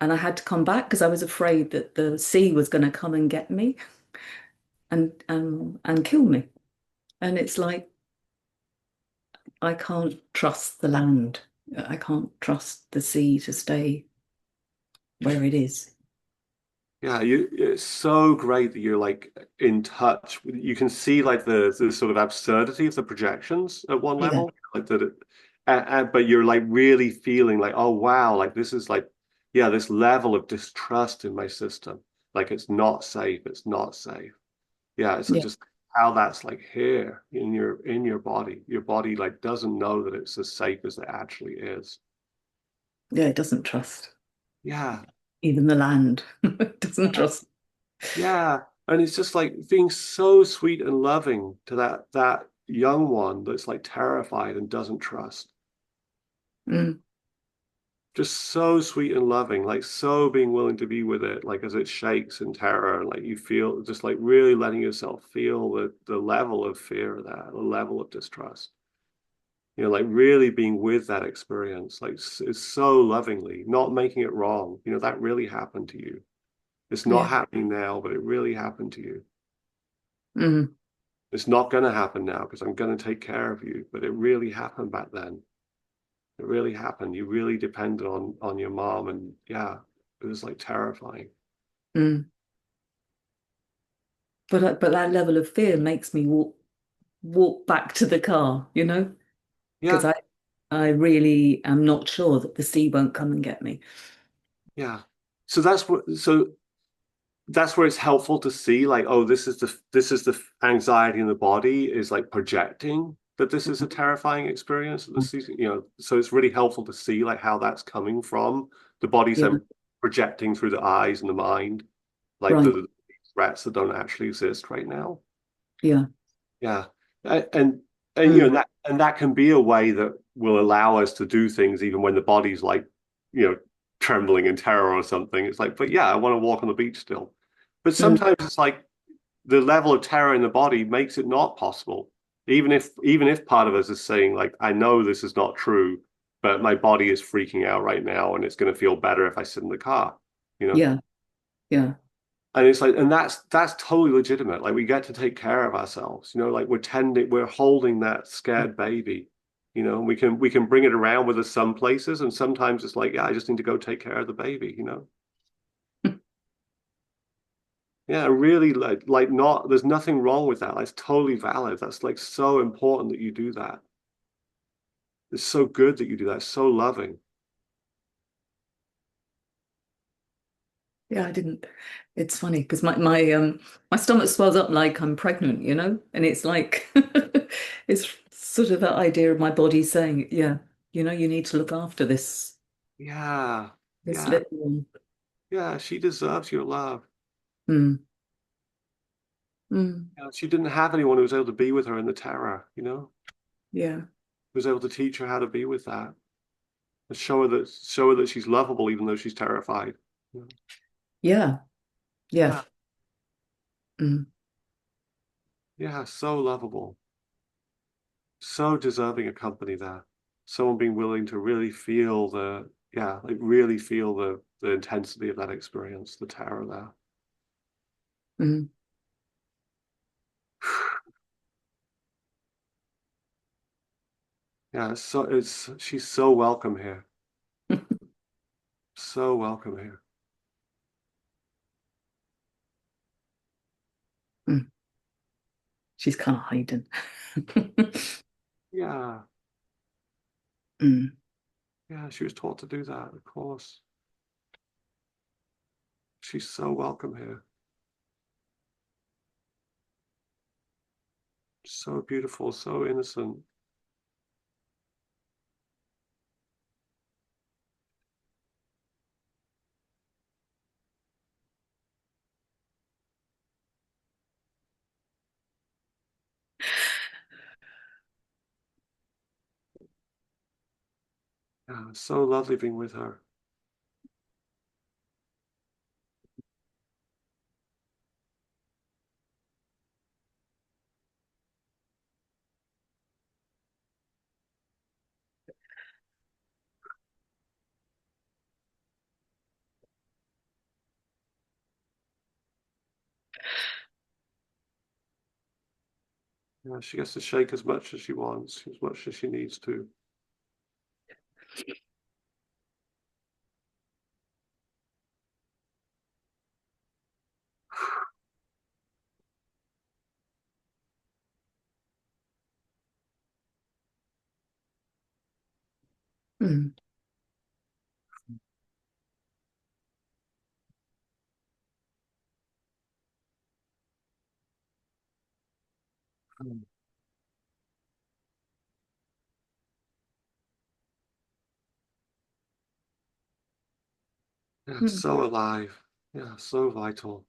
and I had to come back because I was afraid that the sea was going to come and get me and kill me. And it's like I can't trust the land. I can't trust the sea to stay where it is. Yeah, it's so great that you're like in touch. You can see like the sort of absurdity of the projections at one Yeah, level, like that, but you're like really feeling like, oh wow, like this is like, yeah, this level of distrust in my system, like it's not safe, it's not safe. Yeah, it's yeah, just how that's like here in your body. Your body like doesn't know that it's as safe as it actually is. Yeah, it doesn't trust. Yeah. Even the land. It doesn't trust. Yeah. And it's just like being so sweet and loving to that young one that's like terrified and doesn't trust. Mm, Just so sweet and loving, like so being willing to be with it, like as it shakes in terror, like you feel just like really letting yourself feel the level of fear of that, the level of distrust. Like really being with that experience, like it's so lovingly, not making it wrong. That really happened to you. It's not yeah. happening now, but it really happened to you. Mm, It's not going to happen now because I'm going to take care of you, but it really happened back then. It really happened. You really depended on your mom, and yeah, it was like terrifying. mm. But that level of fear makes me walk back to the car, because Yeah, I really am not sure that the sea won't come and get me. yeah. So that's where it's helpful to see, like, oh, this is the anxiety in the body is like projecting that this is a terrifying experience. So it's really helpful to see like how that's coming from. The body's Yeah, then projecting through the eyes and the mind, like right. the threats that don't actually exist right now. Yeah. Yeah. And Mm, that can be a way that will allow us to do things even when the body's like, trembling in terror or something. It's like, but yeah, I want to walk on the beach still. But mm, sometimes it's like the level of terror in the body makes it not possible. Even if part of us is saying, like, I know this is not true, but my body is freaking out right now and it's going to feel better if I sit in the car, you know? yeah. Yeah. And it's like, and that's totally legitimate. Like we get to take care of ourselves, like we're holding that scared baby, and we can bring it around with us some places, and sometimes it's like, yeah, I just need to go take care of the baby. Yeah, really, like not, there's nothing wrong with that. That's totally valid. That's like so important that you do that. It's so good that you do that. It's so loving. Yeah, I didn't. It's funny because my stomach swells up like I'm pregnant, and it's like it's sort of that idea of my body saying, yeah, you need to look after Yeah, this yeah, little one. yeah. She deserves your love. Mm, mm, She didn't have anyone who was able to be with her in the terror, yeah, who was able to teach her how to be with that. Show her that she's lovable even though she's terrified. yeah, yeah. Yeah, Mm, yeah, so lovable, so deserving of company there. Someone being willing to really feel like really feel the intensity of that experience, the terror there. mm. Yeah, she's so welcome here, so welcome here. Mm. She's kind of hiding. Yeah, Mm, yeah, she was taught to do that, of course. She's so welcome here, so beautiful, so innocent. Yeah, so lovely being with her. Yeah, she gets to shake as much as she wants, as much as she needs to. mm. Yeah, so alive. Yeah, so vital.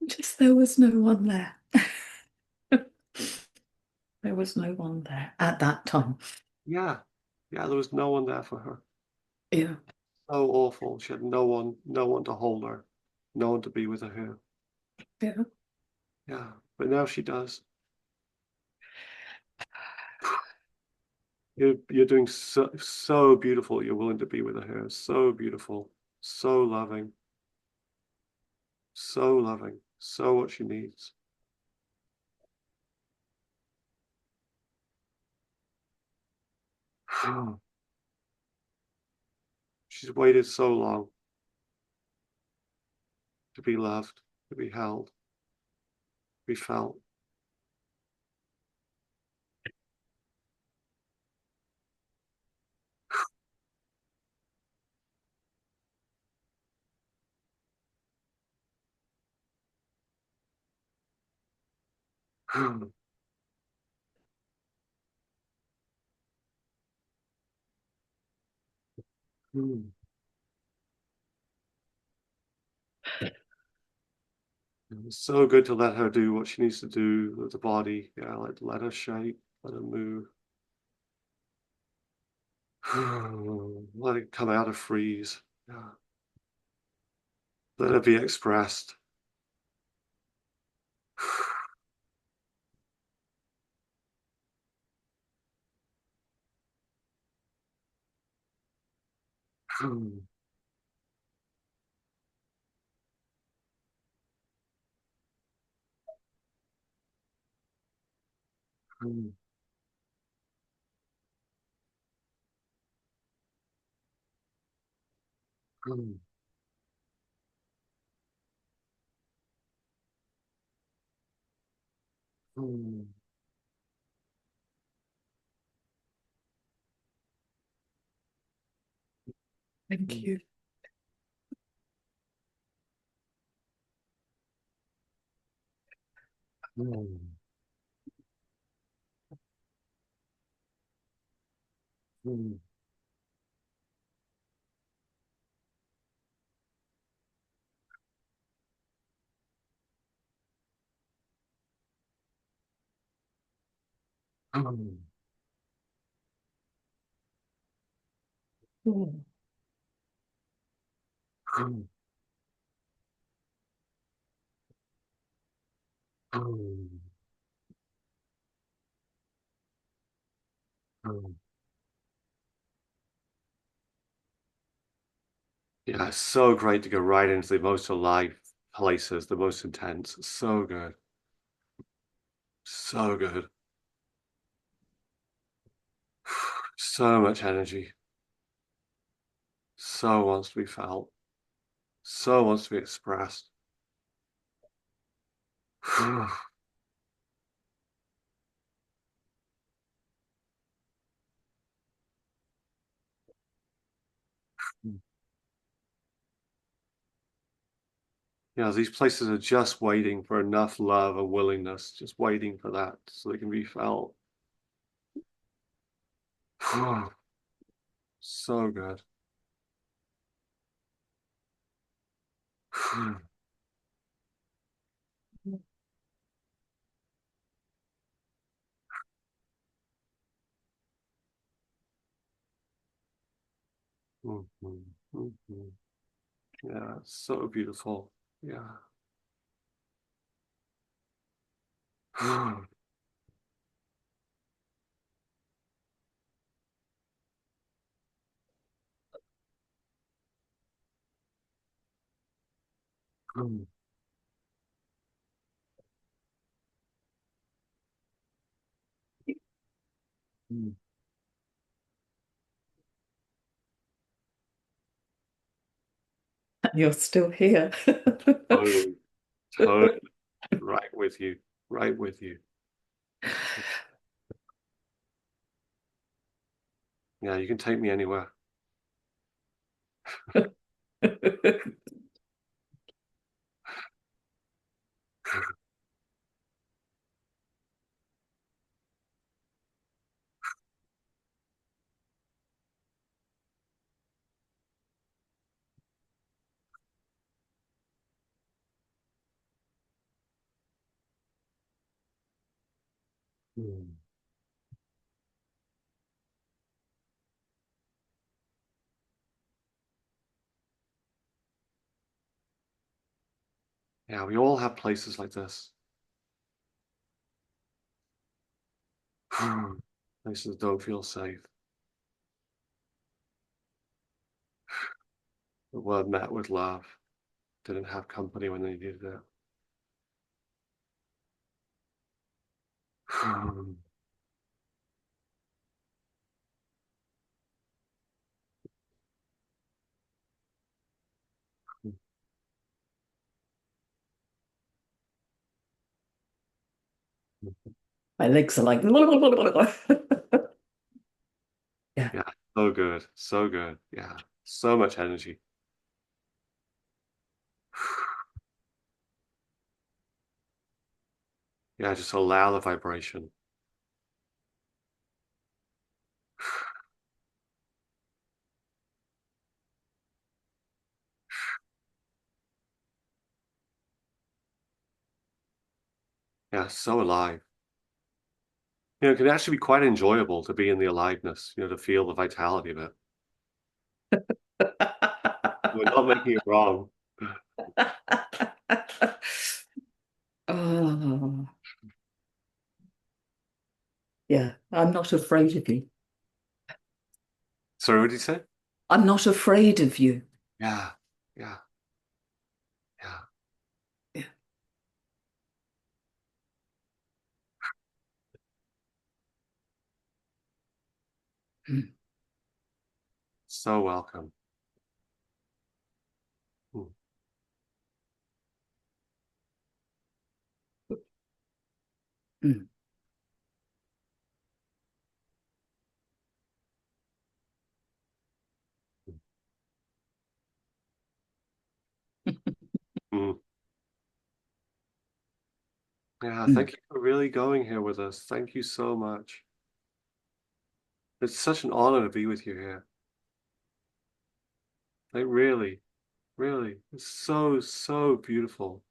Just there was no one there. There was no one there at that time. Yeah, yeah, there was no one there for her. Yeah. So awful. She had no one to hold her, no one to be with her. Yeah. Yeah, but now she does. You're doing so beautiful. You're willing to be with her. So beautiful, so loving, so what she needs. She's waited so long to be loved, to be held, to be felt. It's so good to let her do what she needs to do with the body. Yeah, let her shape, let her move. Let it come out of freeze. Yeah. Let it be expressed. Thank you. Yeah, it's so great to go right into the most alive places, the most intense. So good. So good. So much energy. So wants to be felt. So wants to be expressed. These places are just waiting for enough love and willingness, just waiting for that so they can be felt. So good. Yeah, so beautiful. Yeah. You're still here. Totally, totally right with you. Right with you. Yeah, you can take me anywhere. Mm. Yeah, we all have places like this. Places that don't feel safe. The word met with love. Didn't have company when they needed it. My legs are like, yeah. Yeah, so good. So good. Yeah, so much energy. Yeah, just allow the vibration. Yeah, so alive. You know, it can actually be quite enjoyable to be in the aliveness, you know, to feel the vitality of it. We're not making it wrong. Oh, yeah. I'm not afraid of you. Sorry, what did you say? I'm not afraid of you. Yeah, yeah, yeah. Yeah. Mm, So welcome. Mm, mm, mm. Yeah, mm. thank you for really going here with us. Thank you so much. It's such an honor to be with you here. Like really, really, it's so, so beautiful.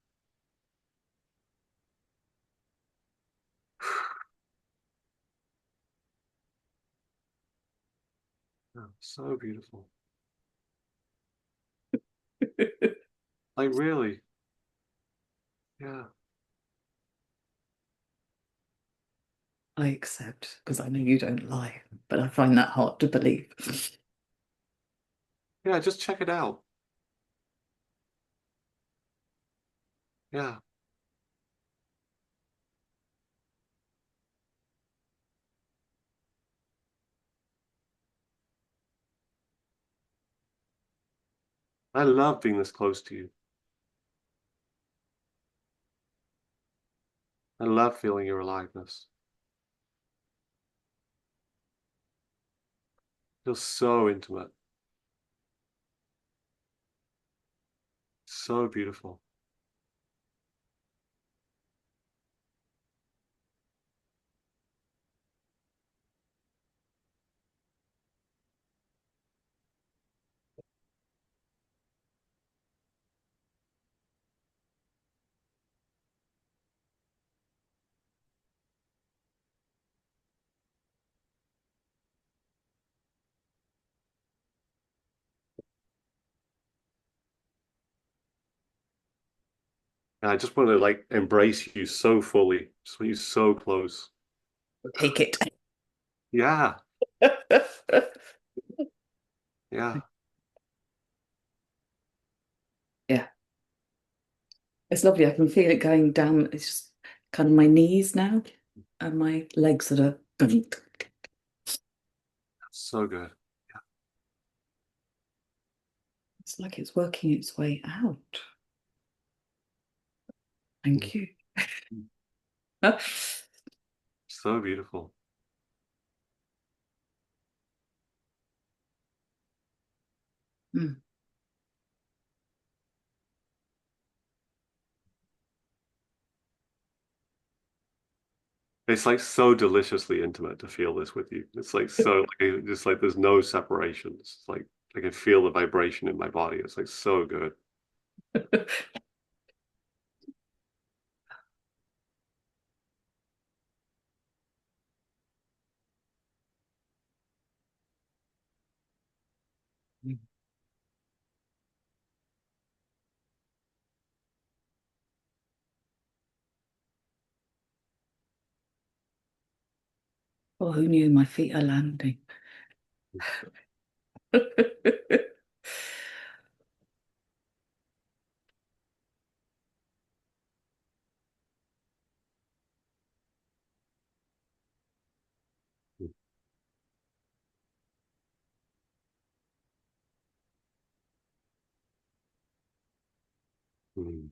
Yeah, so beautiful. Like really, yeah. I accept, because I know you don't lie, but I find that hard to believe. Yeah, just check it out. Yeah, I love being this close to you. I love feeling your aliveness. Feels so intimate, so beautiful. And I just want to like embrace you so fully, just want you so close. Take it. Yeah, yeah. Yeah, it's lovely. I can feel it going down. It's just kind of my knees now and my legs that are. So good. It's like it's working its way out. Mm. Thank you. So beautiful. Mm. It's like so deliciously intimate to feel this with you. It's like so like just like there's no separations. It's like I can feel the vibration in my body. It's like so good. Oh, who knew my feet are landing? Mm.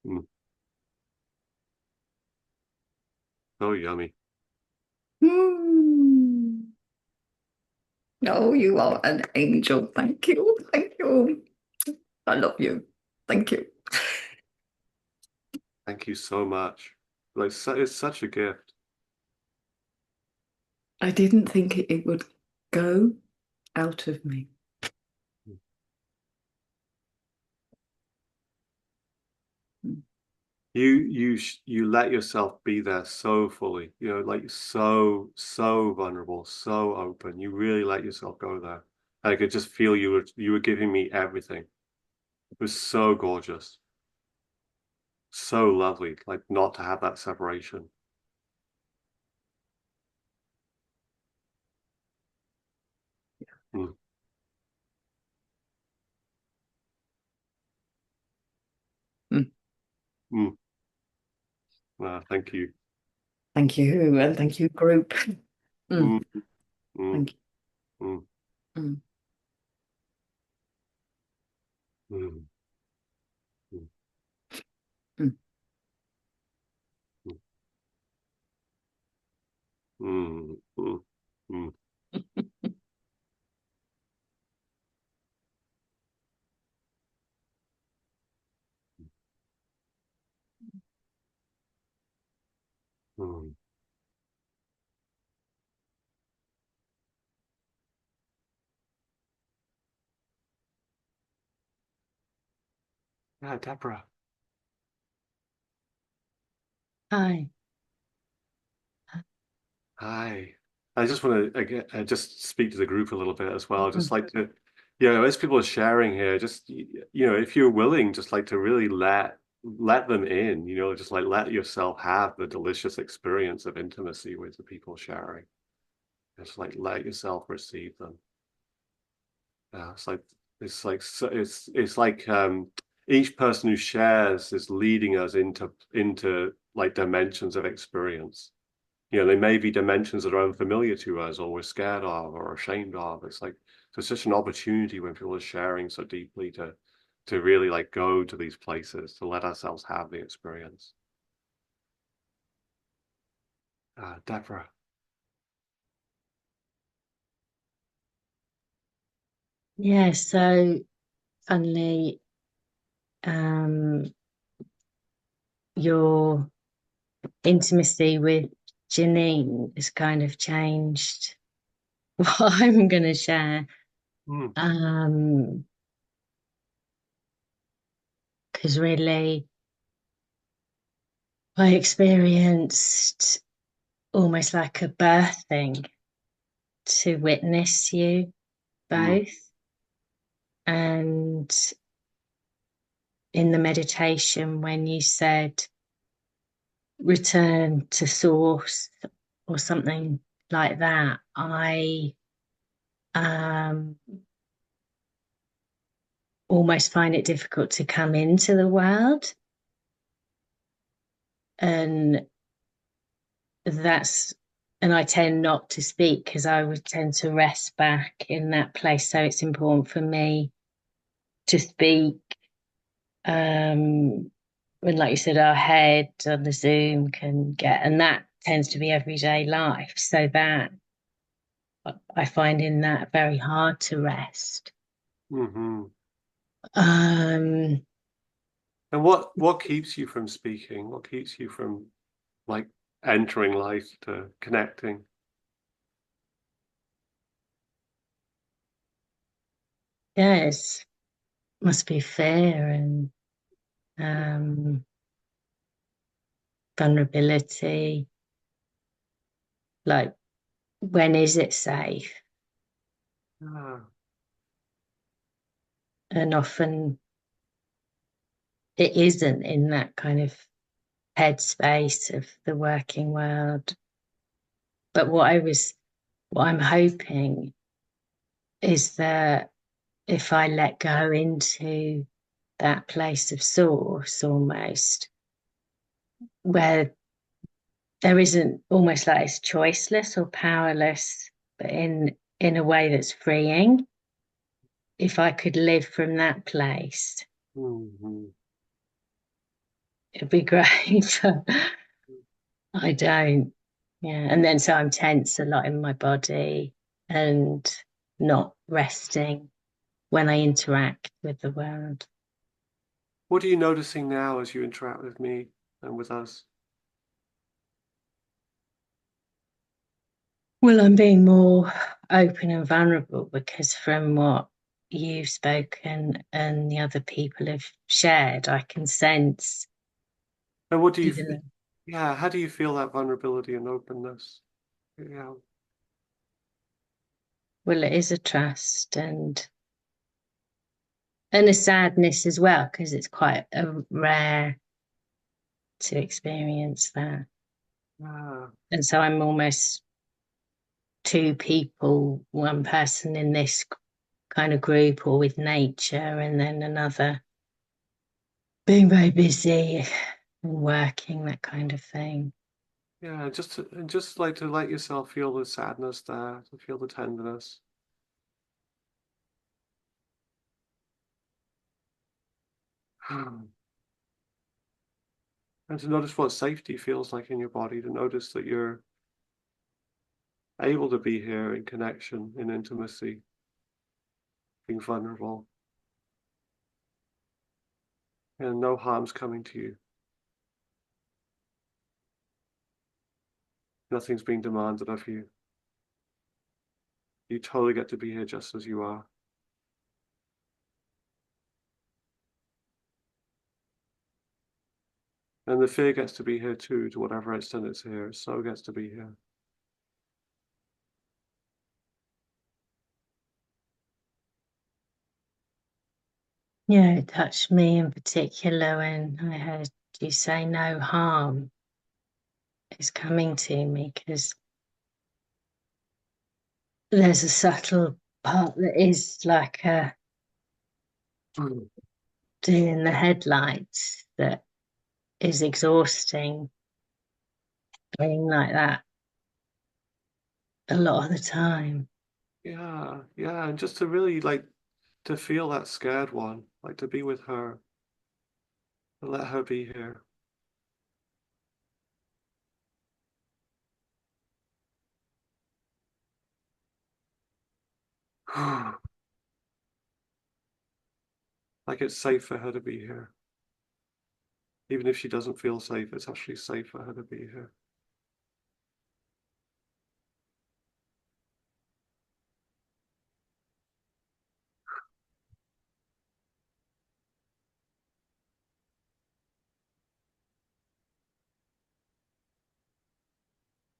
Mm. So yummy. Mm. Oh, you are an angel. Thank you. Thank you. I love you. Thank you. Thank you so much. Like, it's such a gift. I didn't think it would go out of me. Mm. You let yourself be there so fully, like so vulnerable, so open. You really let yourself go there. I could just feel you were giving me everything. It was so gorgeous, so lovely, like not to have that separation. Mm, Mm. mm. Thank you. Thank you. And thank you, group. Mm. Mm, mm, Thank mm, you. Mm. mm, mm, Mm. mm, mm, mm, mm. Yeah, Deborah. Hi. Hi. I just want to again, just speak to the group a little bit as well. Just Mm. like to, as people are sharing here, just if you're willing, just like to really let them in. Just like let yourself have the delicious experience of intimacy with the people sharing. Just like let yourself receive them. Yeah, it's like each person who shares is leading us into like dimensions of experience. They may be dimensions that are unfamiliar to us or we're scared of or ashamed of. It's like there's such an opportunity when people are sharing so deeply to really like go to these places, to let ourselves have the experience. Deborah. Yeah, so funnily, um, your intimacy with Janine has kind of changed what I'm going to share. Mm, Because really, I experienced almost like a birthing to witness you mm, both. And in the meditation, when you said return to source or something like that, I um, almost find it difficult to come into the world. And that's, and I tend not to speak because I would tend to rest back in that place. So it's important for me to speak. When, like you said, our head on the Zoom can get, and that tends to be everyday life. So that I find in that very hard to rest. Mm-hmm. Um, And what keeps you from speaking? What keeps you from like entering life to connecting? yes, must be fear and vulnerability. Like, when is it safe? Ah, And often it isn't in that kind of headspace of the working world. But what I'm hoping is that if I let go into that place of source almost, where there isn't almost like it's choiceless or powerless, but in a way that's freeing. If I could live from that place, mm-hmm. it'd be great. I don't. Yeah. And then so I'm tense a lot in my body and not resting when I interact with the world. What are you noticing now as you interact with me and with us? Well, I'm being more open and vulnerable because from what you've spoken and the other people have shared, I can sense And what do you, even, yeah, how do you feel that vulnerability and openness? Yeah. well, it is a trust and a sadness as well, because it's quite rare to experience that. Ah, And so I'm almost two people, one person in this kind of group or with nature, and then another being very busy and working, that kind of thing. yeah, just like to let yourself feel the sadness there, to feel the tenderness. And to notice what safety feels like in your body, to notice that you're able to be here in connection, in intimacy, being vulnerable, and no harm's coming to you. Nothing's being demanded of you. You totally get to be here just as you are. And the fear gets to be here too, to whatever extent it's here. It so gets to be here. Yeah, it touched me in particular when I heard you say no harm is coming to me, because there's a subtle part that is like a deer in the headlights that is exhausting, being like that a lot of the time. Yeah, yeah, and just to really like to feel that scared one, like to be with her, and let her be here. Like it's safe for her to be here. Even if she doesn't feel safe, it's actually safe for her to be here.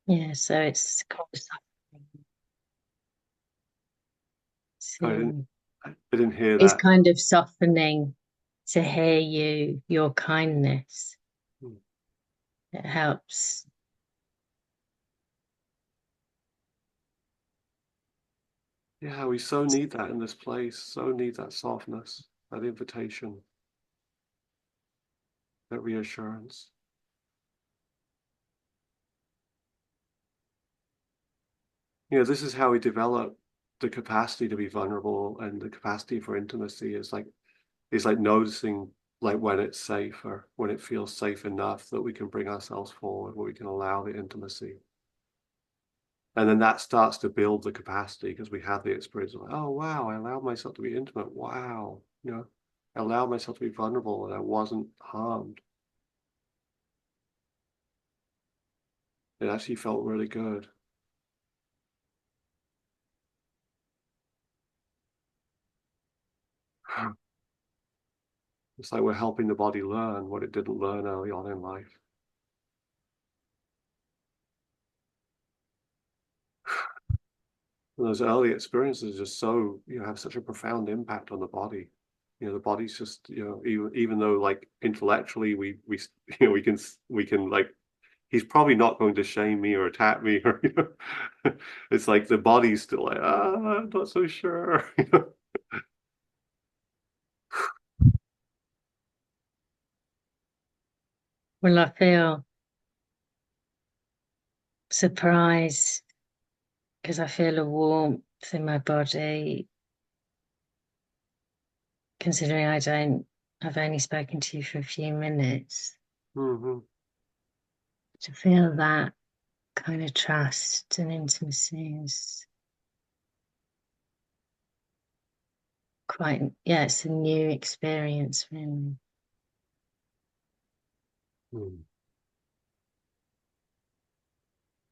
Yeah, so it's kind of I didn't, softening I didn't hear it's that. kind of softening to hear your kindness. Hmm. It helps. Yeah, we so need that in this place. So need that softness, that invitation, that reassurance. This is how we develop the capacity to be vulnerable and the capacity for intimacy is like noticing like when it's safe or when it feels safe enough that we can bring ourselves forward, where we can allow the intimacy. And then that starts to build the capacity because we have the experience of, oh, wow, I allowed myself to be intimate. Wow. I allowed myself to be vulnerable and I wasn't harmed. It actually felt really good. It's like we're helping the body learn what it didn't learn early on in life. And those early experiences just have such a profound impact on the body. The body's just, even though like intellectually we we can like, he's probably not going to shame me or attack me or it's like the body's still like, I'm not so sure. Well, I feel surprised because I feel a warmth in my body, considering I've only spoken to you for a few minutes. Mm-hmm. To feel that kind of trust and intimacy is it's a new experience for me. Mm.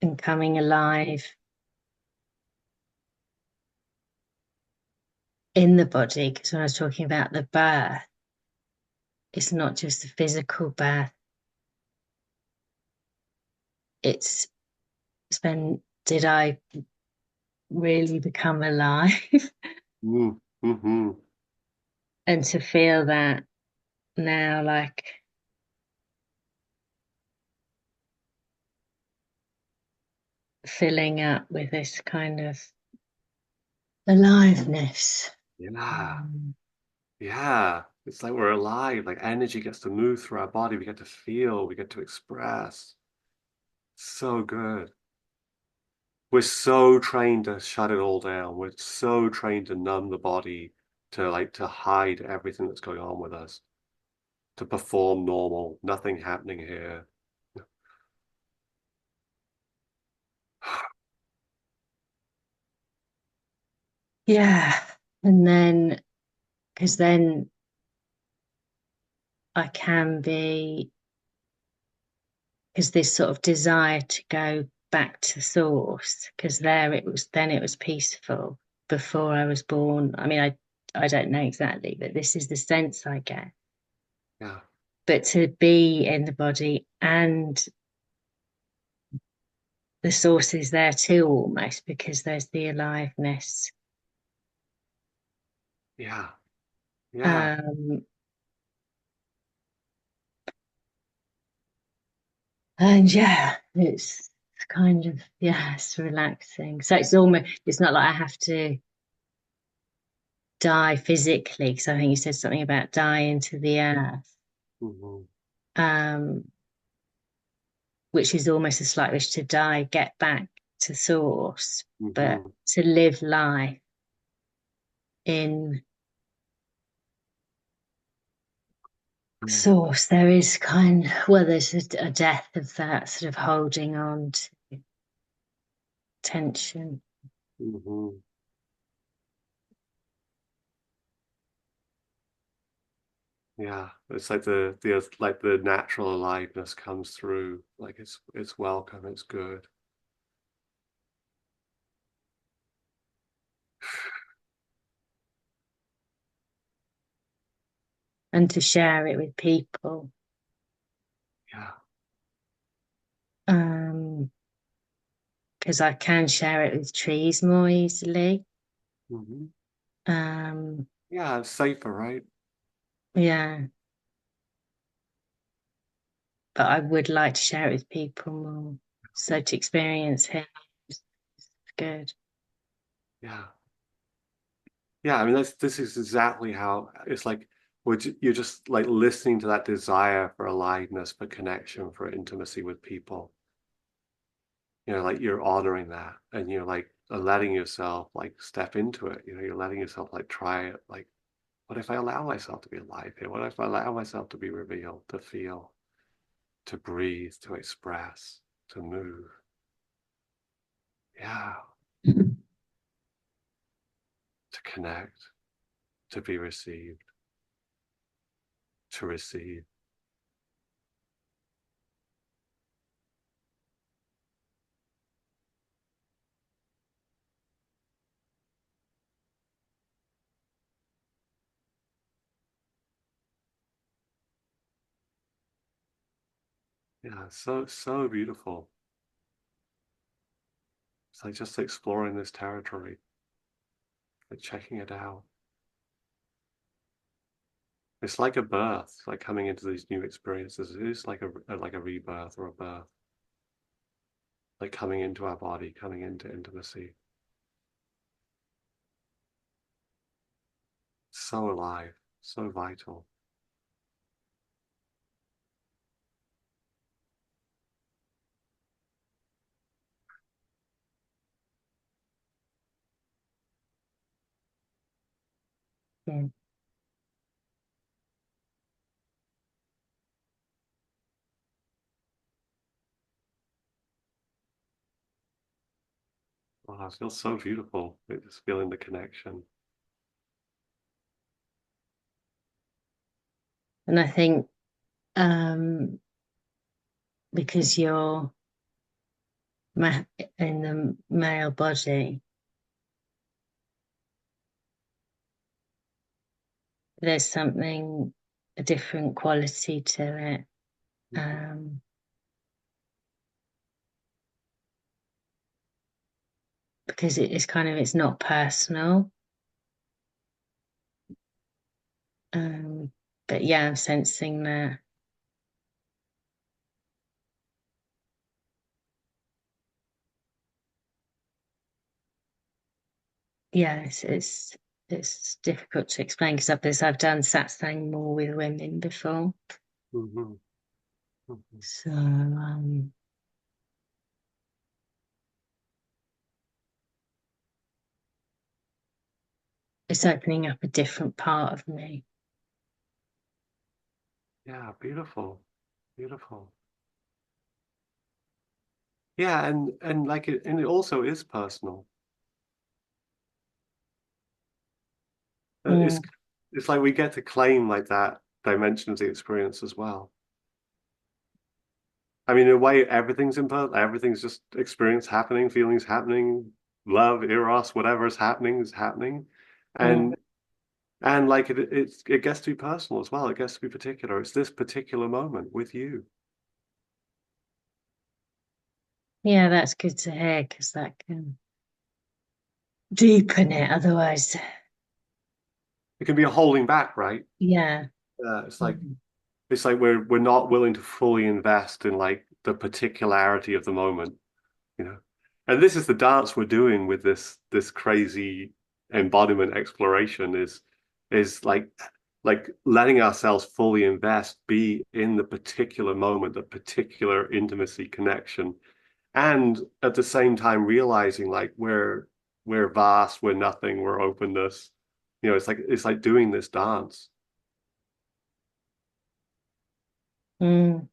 And coming alive in the body, because when I was talking about the birth, it's not just the physical birth. It's when did I really become alive? Mm-hmm. And to feel that now, like filling up with this kind of aliveness. Yeah. Yeah. It's like we're alive, like energy gets to move through our body, we get to feel, we get to express. So good. We're so trained to shut it all down. We're so trained to numb the body, to hide everything that's going on with us, to perform normal, nothing happening here. Yeah. And then, because then I can be, because this sort of desire to go back to source, because then it was peaceful before I was born. I mean, I don't know exactly, but this is the sense I get. Yeah. But to be in the body and the source is there too, almost, because there's the aliveness. Yeah. Yeah. And it's kind of, it's relaxing. So it's not like I have to die physically, because I think you said something about die into the earth, Mm-hmm. which is almost a slight wish to die, get back to source, but Mm-hmm. to live life in source. There is there's a death of that sort of holding on to tension. Mm-hmm. Yeah. It's like the natural aliveness comes through. Like it's welcome, it's good. And to share it with people. Yeah. Because I can share it with trees more easily. Mm-hmm. Um, Yeah, it's safer, right? yeah, but I would like to share it with people more. So to experience him is good. Yeah. Yeah, I mean this is exactly how it's like you're just like listening to that desire for aliveness, for connection, for intimacy with people. Like you're honoring that and you're like letting yourself like step into it. You're letting yourself like try it. Like, what if I allow myself to be alive here? What if I allow myself to be revealed, to feel, to breathe, to express, to move? Yeah. To connect, to be received, to receive. Yeah, so beautiful. It's like just exploring this territory, like checking it out. It's like a birth, like coming into these new experiences. It is like a rebirth or a birth, like coming into our body, coming into intimacy. So alive, so vital. Yeah. Wow, it feels so beautiful. Just feeling the connection. And I think because you're in the male body, there's something, a different quality to it. Because it's kind of, it's not personal. But yeah, I'm sensing that. Yeah, it's difficult to explain because I've done satsang more with women before. Mm-hmm. Mm-hmm. So it's opening up a different part of me. Yeah, beautiful, beautiful. Yeah, and like it also is personal. Mm. It's like we get to claim like that dimension of the experience as well. I mean, in a way, everything's imperfect. Everything's just experience happening, feelings happening, love, eros, whatever is happening, Mm. and like it gets to be personal as well. It gets to be particular. It's this particular moment with you. Yeah, that's good to hear because that can deepen it. Otherwise, It can be a holding back, right? yeah. It's like we're not willing to fully invest in like the particularity of the moment, you know. And this is the dance we're doing with this crazy embodiment exploration is like letting ourselves fully invest, be in the particular moment, the particular intimacy connection, and at the same time realizing like we're vast, we're nothing, we're openness. You know, it's like doing this dance. Mm.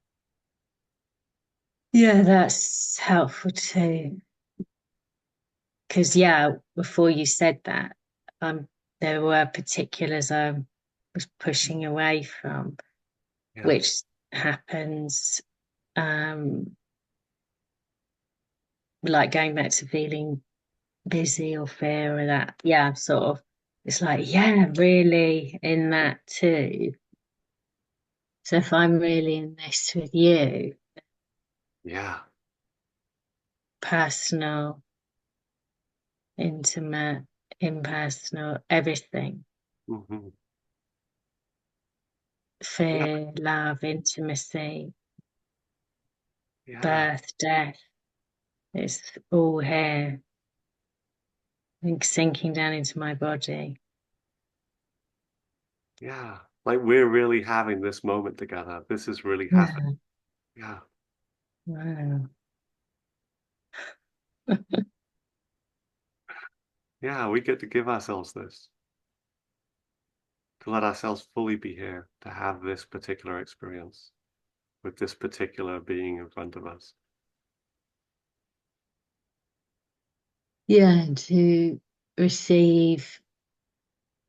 Yeah, that's helpful too. Because yeah, before you said that, there were particulars I was pushing away from, Yeah. which happens, like going back to feeling busy or fear or that. Yeah, sort of. It's like, yeah, really in that too. So if I'm really in this with you, Yeah. personal, intimate, impersonal, everything, Hmm. Yeah. fear, love, intimacy, Yeah. birth, death, it's all here, and sinking down into my body. Yeah. Like we're really having this moment together. This is really happening. Yeah. Yeah. Wow. Yeah. We get to give ourselves this, to let ourselves fully be here, to have this particular experience with this particular being in front of us. Yeah, to receive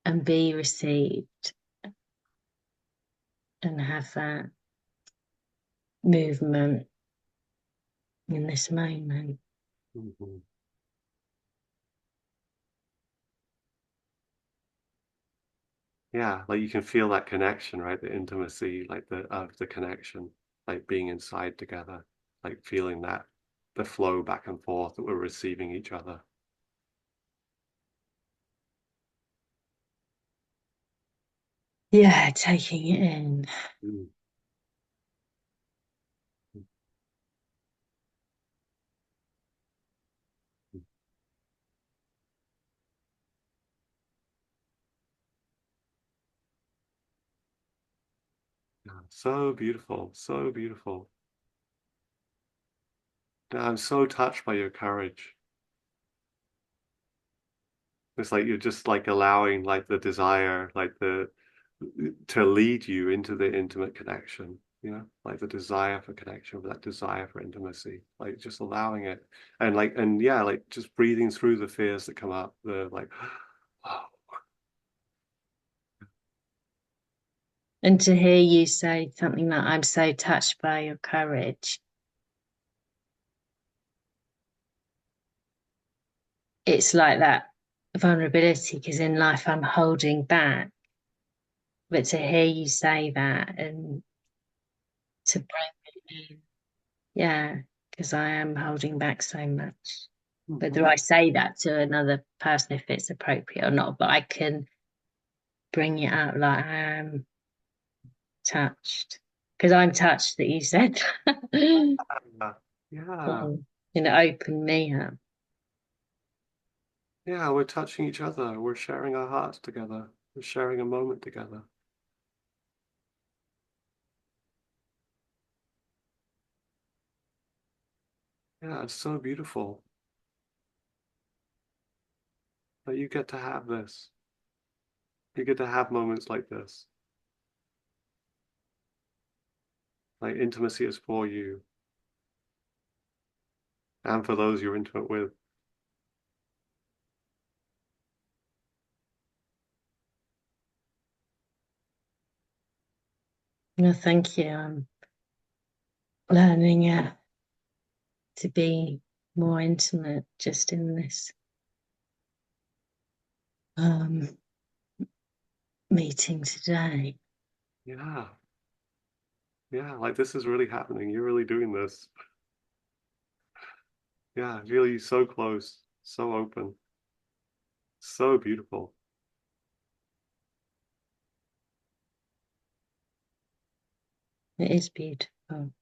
and be received and have that movement in this moment. Mhm. Yeah, like you can feel that connection, right? The intimacy, like the connection, like being inside together, like feeling that the flow back and forth that we're receiving each other. Yeah, taking it in. Mm. Yeah, so beautiful, so beautiful. I'm so touched by your courage. It's like you're just like allowing like the desire, like the to lead you into the intimate connection, like the desire for connection, that desire for intimacy, like just allowing it. And yeah, like just breathing through the fears that come up, the like, oh, And to hear you say something like, I'm so touched by your courage. It's like that vulnerability, because in life I'm holding back. But to hear you say that and to bring it in, yeah, because I am holding back so much. Whether I say that to another person, if it's appropriate or not, but I can bring it out like I am touched. Because I'm touched that you said that. yeah, It opened me up. yeah, we're touching each other, we're sharing our hearts together, we're sharing a moment together. Yeah, it's so beautiful that you get to have this. You get to have moments like this. Like intimacy is for you and for those you're intimate with. No, thank you. I'm learning to be more intimate just in this meeting today. Yeah. Yeah, like this is really happening. You're really doing this. Yeah, really so close, so open, so beautiful. It is beautiful.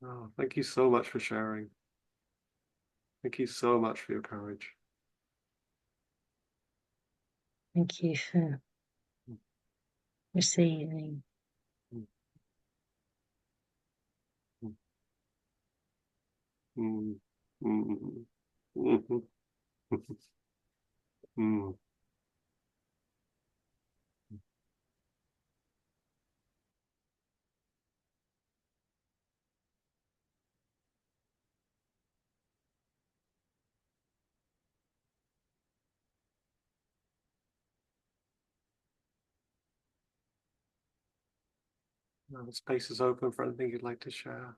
Oh, thank you so much for sharing. Thank you so much for your courage. Thank you for receiving. Mm, mm, mm, mm, mm, mm. Now the space is open for anything you'd like to share.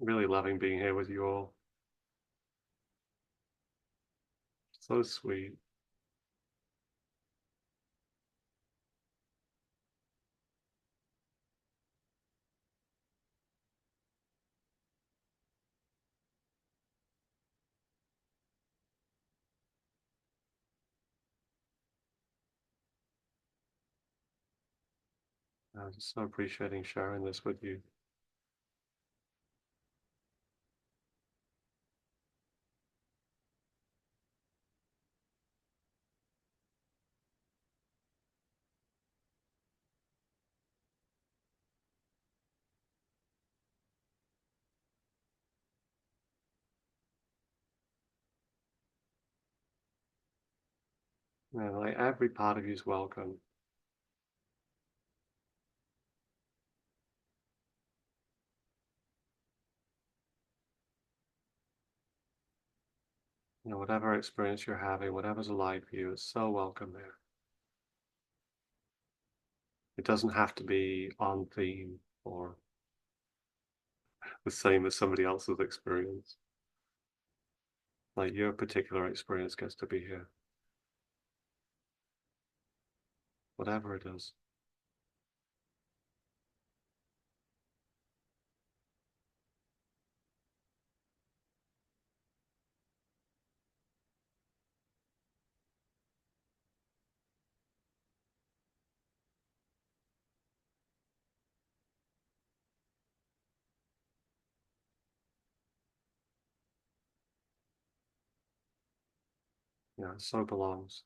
Really loving being here with you all. So sweet. I'm just so appreciating sharing this with you. And like every part of you is welcome. You know, whatever experience you're having, whatever's alive for you, is so welcome there. It doesn't have to be on theme or the same as somebody else's experience. Like your particular experience gets to be here. Whatever it is. Yeah, it so belongs.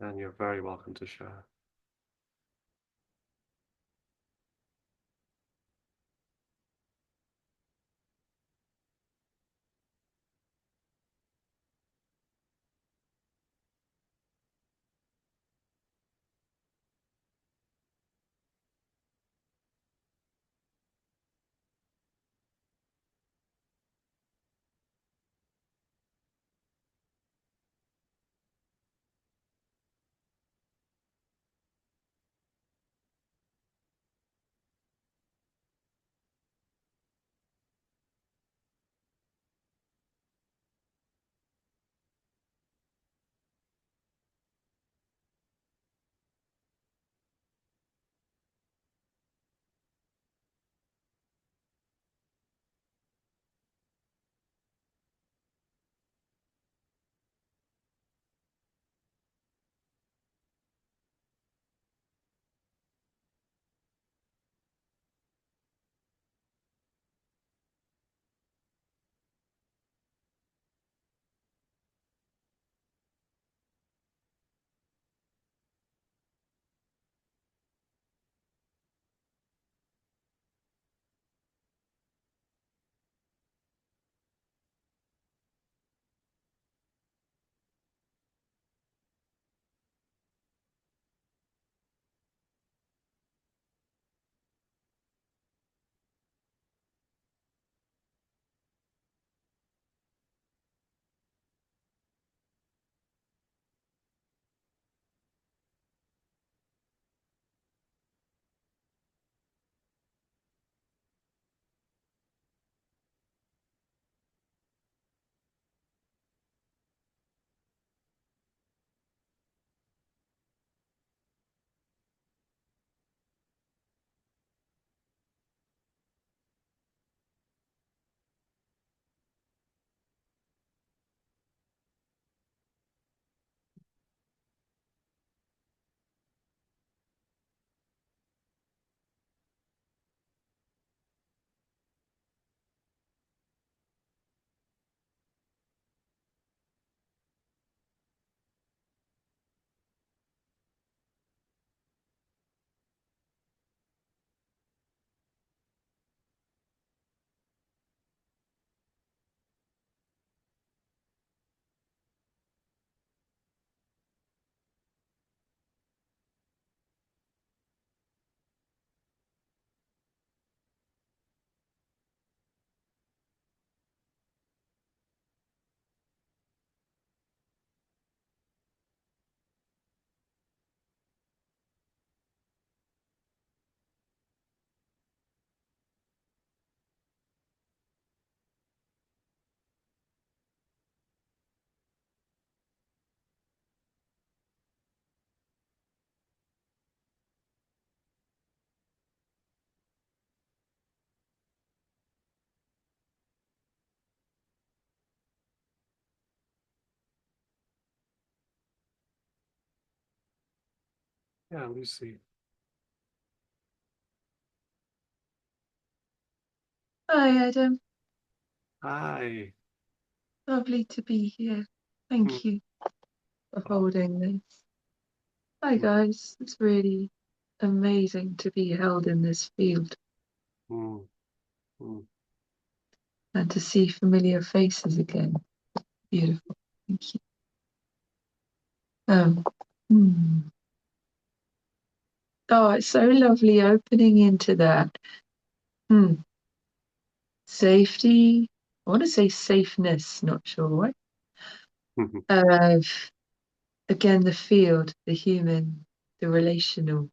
And you're very welcome to share. Yeah, Lucy. Hi, Adam. Hi. Lovely to be here. Mm. Thank you for Oh. holding this. Hi, Mm. guys. It's really amazing to be held in this field Mm. Mm. and to see familiar faces again. Beautiful. Thank you. Hmm. Oh, it's so lovely opening into that. Safety. I want to say safeness, not sure what. Of, again, the field, the human, the relational.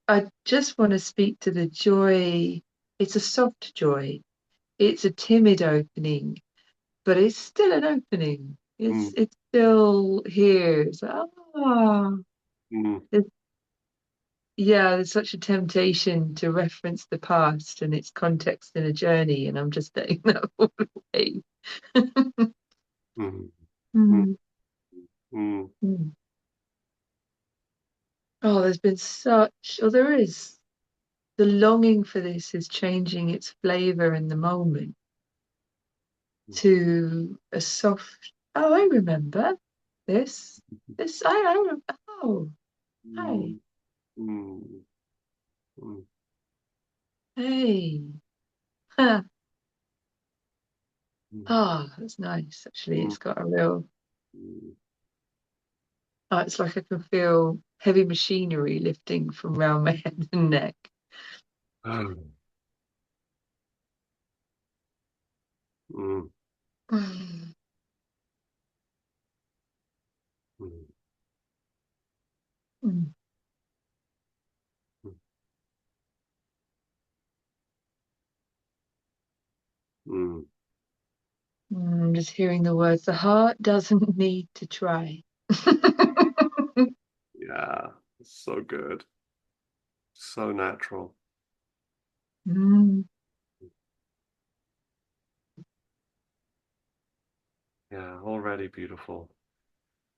I just want to speak to the joy. It's a soft joy. It's a timid opening, but it's still an opening. It's still here. It's like, It's- yeah, there's such a temptation to reference the past and its context in a journey, and I'm just letting that all away. Mm. Mm, Mm. mm. Oh, there's been such, or there is, the longing for this is changing its flavor in the moment to a soft, oh, I remember this. I remember. Oh, hi. Mm. Mm. Mm. Hey. Huh. Mm. Oh, that's nice. Actually, Mm. it's got a real, Mm. it's like I can feel heavy machinery lifting from around my head and neck. Oh. Mm. Mm. Mm. Mm. Mm. I'm just hearing the words, the heart doesn't need to try. Yeah, so good. So natural. Mm. Yeah, already beautiful.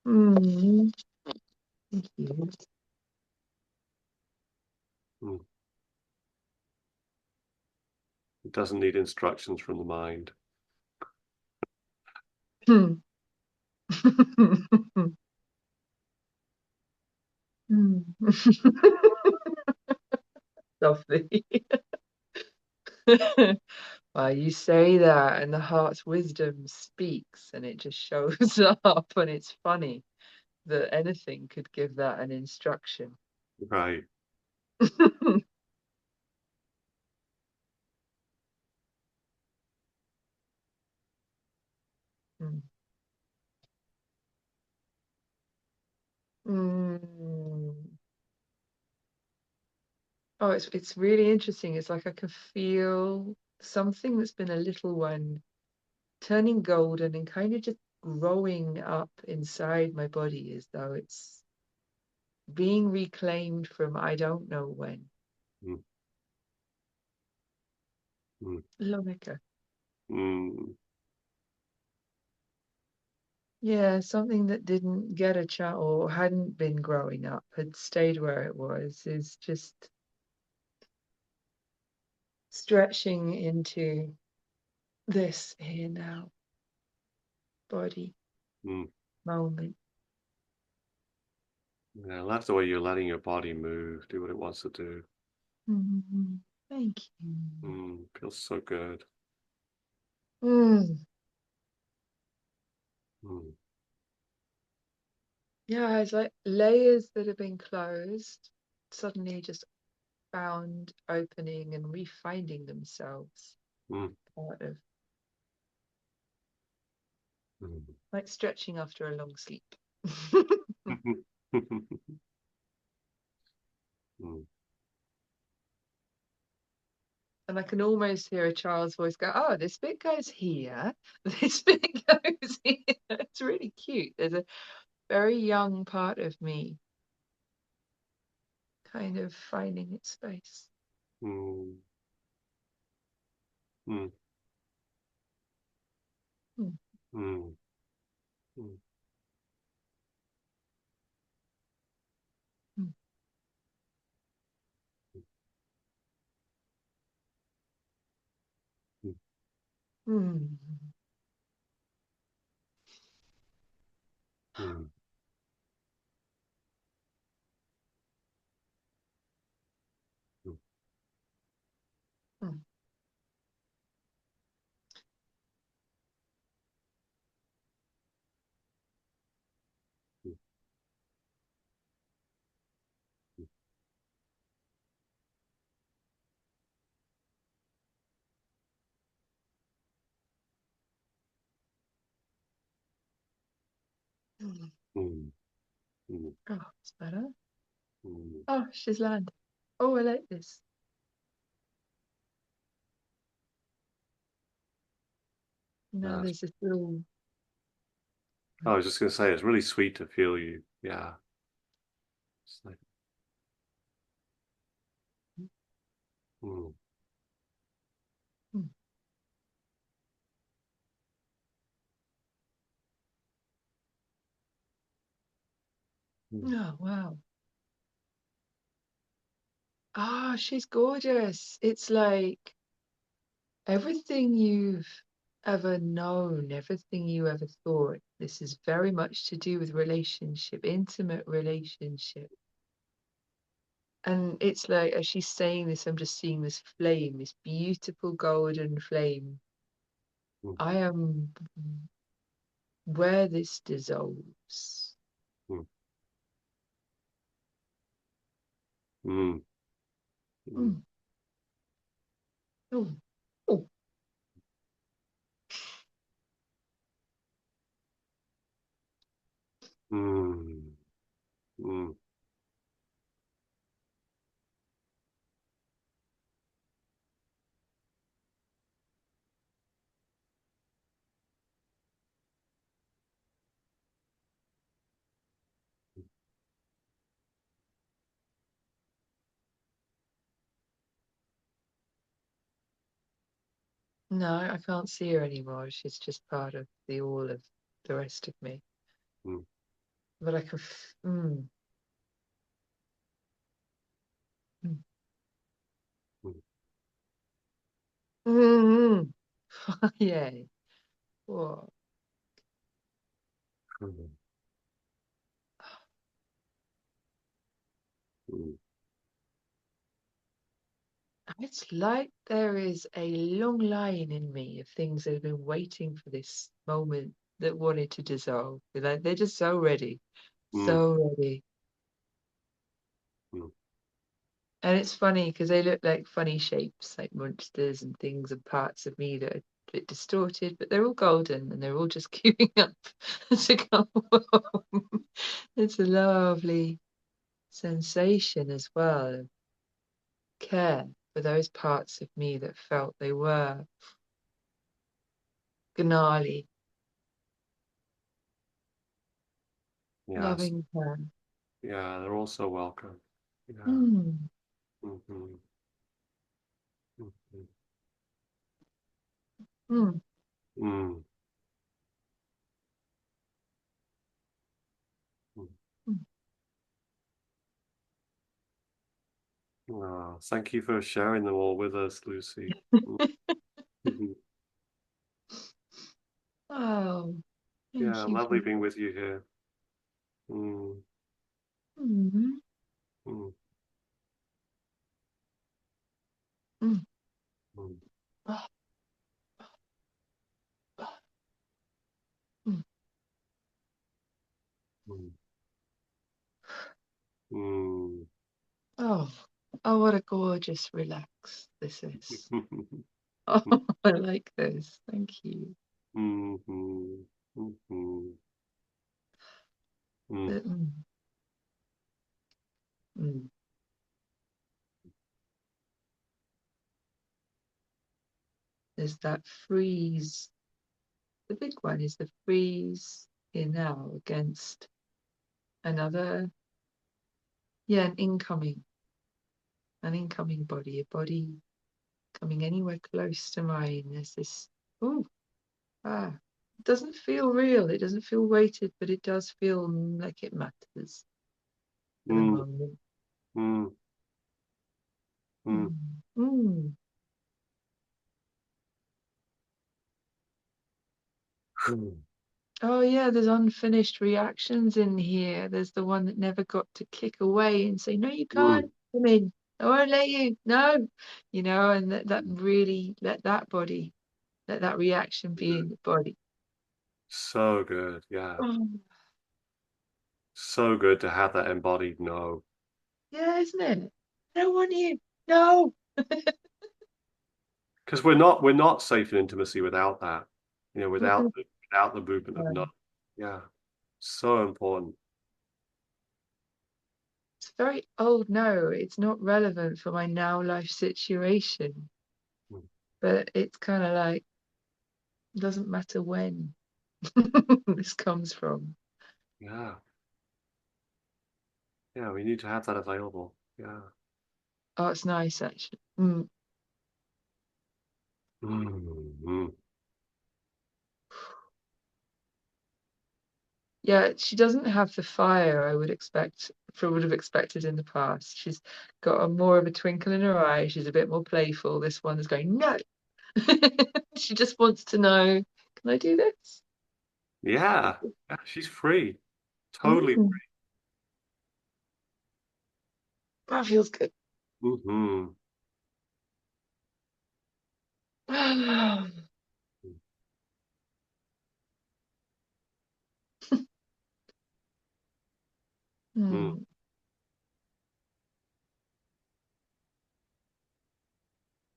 Mm. Thank you. Mm. It doesn't need instructions from the mind. Hmm. Hmm. Lovely. Well, you say that, and the heart's wisdom speaks, and it just shows up, and it's funny that anything could give that an instruction. Right. Mm. Mm. Oh, it's really interesting. It's like I can feel something that's been a little one turning golden and kind of just growing up inside my body as though it's being reclaimed from I don't know when. Mm. Mm. Lomica. Mm. Yeah, something that didn't get a chat or hadn't been growing up, had stayed where it was, is just stretching into this here now, body, Mm. moment. Yeah, I love the way you're letting your body move, do what it wants to do. Mhm. Thank you. Feels so good. Mm. Mm. Yeah, it's like layers that have been closed suddenly just found opening and refinding themselves. Mm. Part of Mm. like stretching after a long sleep. Mm. And I can almost hear a child's voice go, oh, this bit goes here, this bit goes here. It's really cute. There's a very young part of me kind of finding its space. Mm. Mm. Mm. Mm. Mm. Mm. Mm. Mm. Mm. Mm. Mm. Mm. Oh, it's better. Mm. Oh, she's landed. Oh, I like this. Now That's- there's this little. I was just going to say, it's really sweet to feel you. Yeah. It's like, mm. Mm. Mm. Oh, wow. Ah, she's gorgeous. It's like everything you've ever known, everything you ever thought. This is very much to do with relationship, intimate relationship. And it's like, as she's saying this, I'm just seeing this flame, this beautiful golden flame. Mm. I am where this dissolves. Mm. Mm. Mm. Mm. Oh, oh, Mm. Mm. no, I can't see her anymore. She's just part of the all of the rest of me. Mm. But I can, mm, Mm. mm, yay. Whoa. Mm. Mm. It's like there is a long line in me of things that have been waiting for this moment that wanted to dissolve. They're just so ready, Mm. so ready. Mm. And it's funny because they look like funny shapes, like monsters and things and parts of me that are a bit distorted, but they're all golden and they're all just queuing up to go home. It's a lovely sensation as well of care for those parts of me that felt they were gnarly, Yes. loving her. Yeah, they're all so welcome. Yeah. Mm, Mm-hmm. Mm-hmm. mm, Mm. Mm. mm. Oh, thank you for sharing them all with us, Lucy. Mhm. Oh, Yeah, thank you lovely for. being with you here. Mm. Mm, Mm. mm. Mm. Ah, ah, mm. Mm. Mm. Oh, oh, what a gorgeous relax this is. Oh, I like this. Thank you. Mhm. Mhm. Mm. Mm, mm. There's that freeze. The big one is the freeze here now against another, yeah, an incoming body, a body coming anywhere close to mine. There's this, oh, ah, it doesn't feel real. It doesn't feel weighted, but it does feel like it matters for the Mm. moment. Mm. Mm. Mm. Oh yeah, there's unfinished reactions in here. There's the one that never got to kick away and say, "No, you can't come in. I won't let you. No," and that really let that body, let that reaction be in the body. So good, yeah. Oh, So good to have that embodied no. yeah, isn't it? I don't want you. No. Because we're not safe in intimacy without that. Mm-mm. Without the movement of no. Yeah. So important. It's very old no. It's not relevant for my now life situation, Mm. but it's kind of like, it doesn't matter when this comes from. Yeah. Yeah, we need to have that available. Yeah. Oh, it's nice actually. Mm. Yeah, she doesn't have the fire I would have expected in the past. She's got a more of a twinkle in her eye. She's a bit more playful. This one's going, no. She just wants to know, can I do this? Yeah. Yeah, she's free. Totally Mm. That feels good. free. Mm-hmm. Mm. Mm.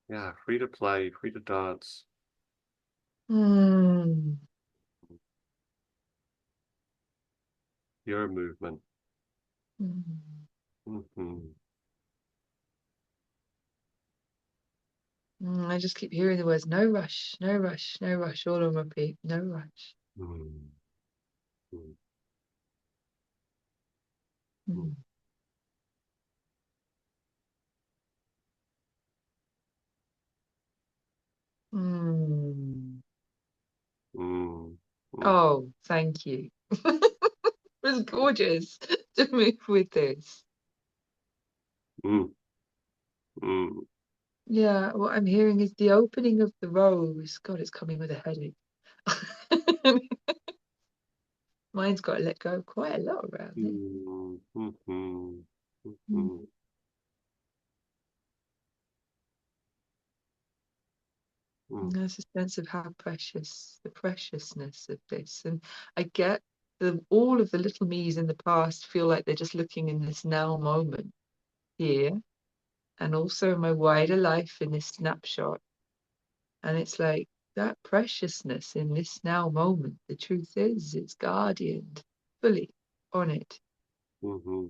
Yeah, free to play, free to dance. Mm. Your movement. Mm. Mm-hmm. I just keep hearing the words, no rush, no rush, no rush, all on repeat, no rush. Mm. Mm. Mm. Mm. Mm. Mm. Mm. Oh, thank you. It was gorgeous to move with this. Mm. Mm. Yeah, what I'm hearing is the opening of the rose. God, it's coming with a headache. Mine's got to let go quite a lot around here. Mm. Mm-hmm. Mm. Mm-hmm. And Mm. there's a sense of how precious, the preciousness of this. And I get all of the little me's in the past feel like they're just looking in this now moment here, and also in my wider life in this snapshot. And it's like that preciousness in this now moment. The truth is, it's guardianed fully on it. Mm-hmm.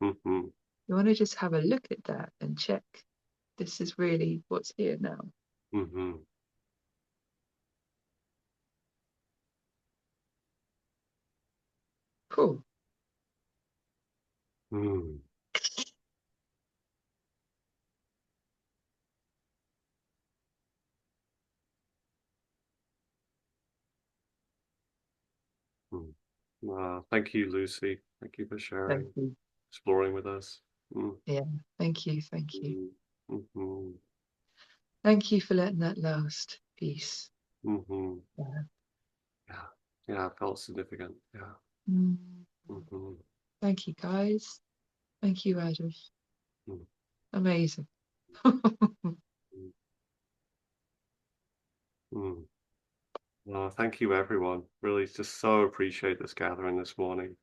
Mm-hmm. You want to just have a look at that and check this is really what's here now. Mm-hmm. Cool. Mm. Mm. Thank you, Lucy. Thank you for Thank sharing, you. exploring with us. Mm. Yeah. Thank you. Thank you. Mm-hmm. Thank you for letting that last piece. Mm-hmm. Yeah. Yeah. Yeah, it felt significant. Yeah. Mm. Mm-hmm. Thank you, guys. Thank you, Adam. Mm. Amazing. Mm. Mm. Thank you, everyone. Really just so appreciate this gathering this morning.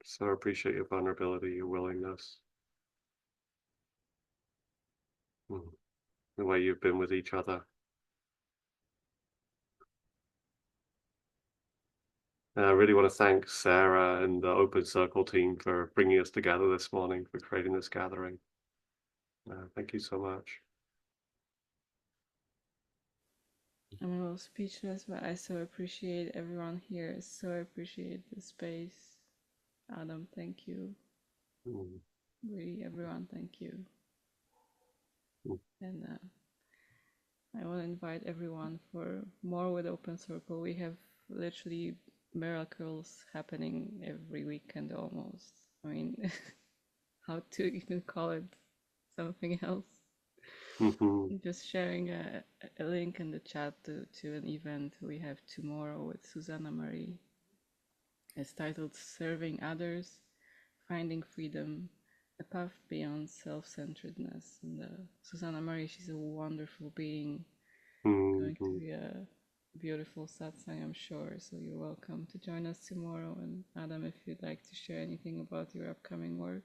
So appreciate your vulnerability, your willingness, the way you've been with each other. And I really want to thank Sarah and the Open Circle team for bringing us together this morning, for creating this gathering. Thank you so much. I'm a little speechless, but I so appreciate everyone here. So appreciate the space. Adam, thank you. Mm. Really, everyone, thank you. Mm. And I will invite everyone for more with Open Circle. We have literally miracles happening every weekend almost. I mean, how to even call it something else. Just sharing a link in the chat to an event we have tomorrow with Susanna Marie. It's titled Serving Others, Finding Freedom, A Path Beyond Self-Centeredness. And Susanna Marie, she's a wonderful being, going to be a beautiful satsang, I'm sure. So you're welcome to join us tomorrow. And Adam, if you'd like to share anything about your upcoming work.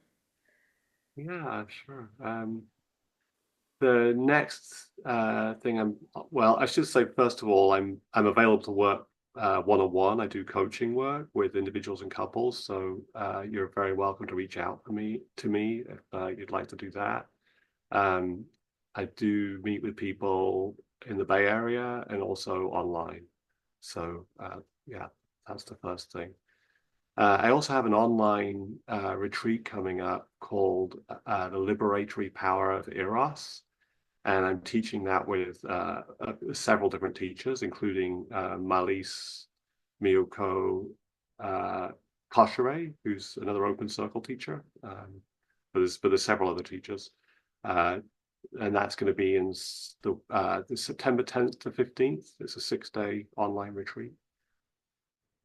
Yeah, sure. The next thing I should say, first of all, I'm available to work one-on-one. I do coaching work with individuals and couples, so you're very welcome to reach out to me if you'd like to do that. I do meet with people in the Bay Area and also online. So yeah, that's the first thing. I also have an online retreat coming up called The Liberatory Power of Eros. And I'm teaching that with several different teachers, including Malise Miyoko Koshere, who's another Open Circle teacher. But there's several other teachers. And that's going to be in the September 10th to 15th. It's a 6-day online retreat.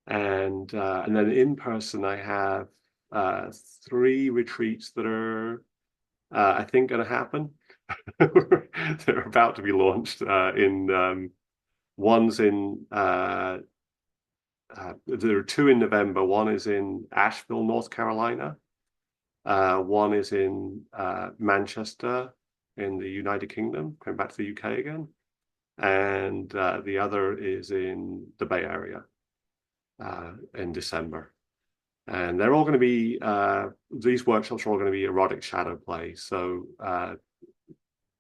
And then in person, I have 3 retreats that are, I think, going to happen. They're about to be launched. One's in there are 2 in November. One is in Asheville, North Carolina. One is in Manchester in the United Kingdom, going back to the UK again. And the other is in the Bay Area in December. And they're all going to be, these workshops are all going to be erotic shadow play. So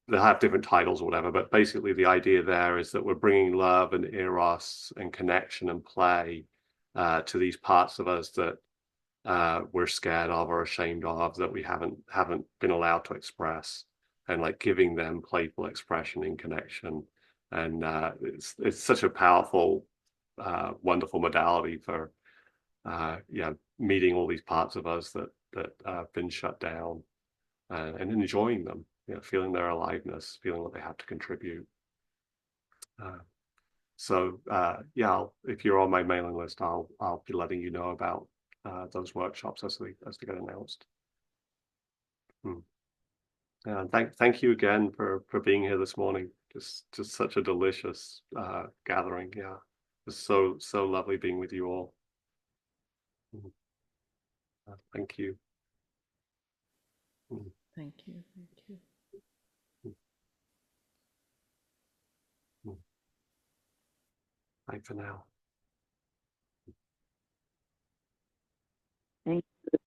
they'll have different titles or whatever, but basically the idea there is that we're bringing love and eros and connection and play to these parts of us that we're scared of or ashamed of, that we haven't been allowed to express, and like giving them playful expression in connection. And it's such a powerful, wonderful modality for meeting all these parts of us that have been shut down and enjoying them. Feeling their aliveness, feeling what they have to contribute. If you're on my mailing list, I'll be letting you know about those workshops as they get announced. And thank you again for being here this morning. Just such a delicious gathering. Yeah, it's so lovely being with you all. Thank you. Thank you. Bye for now. Thank you.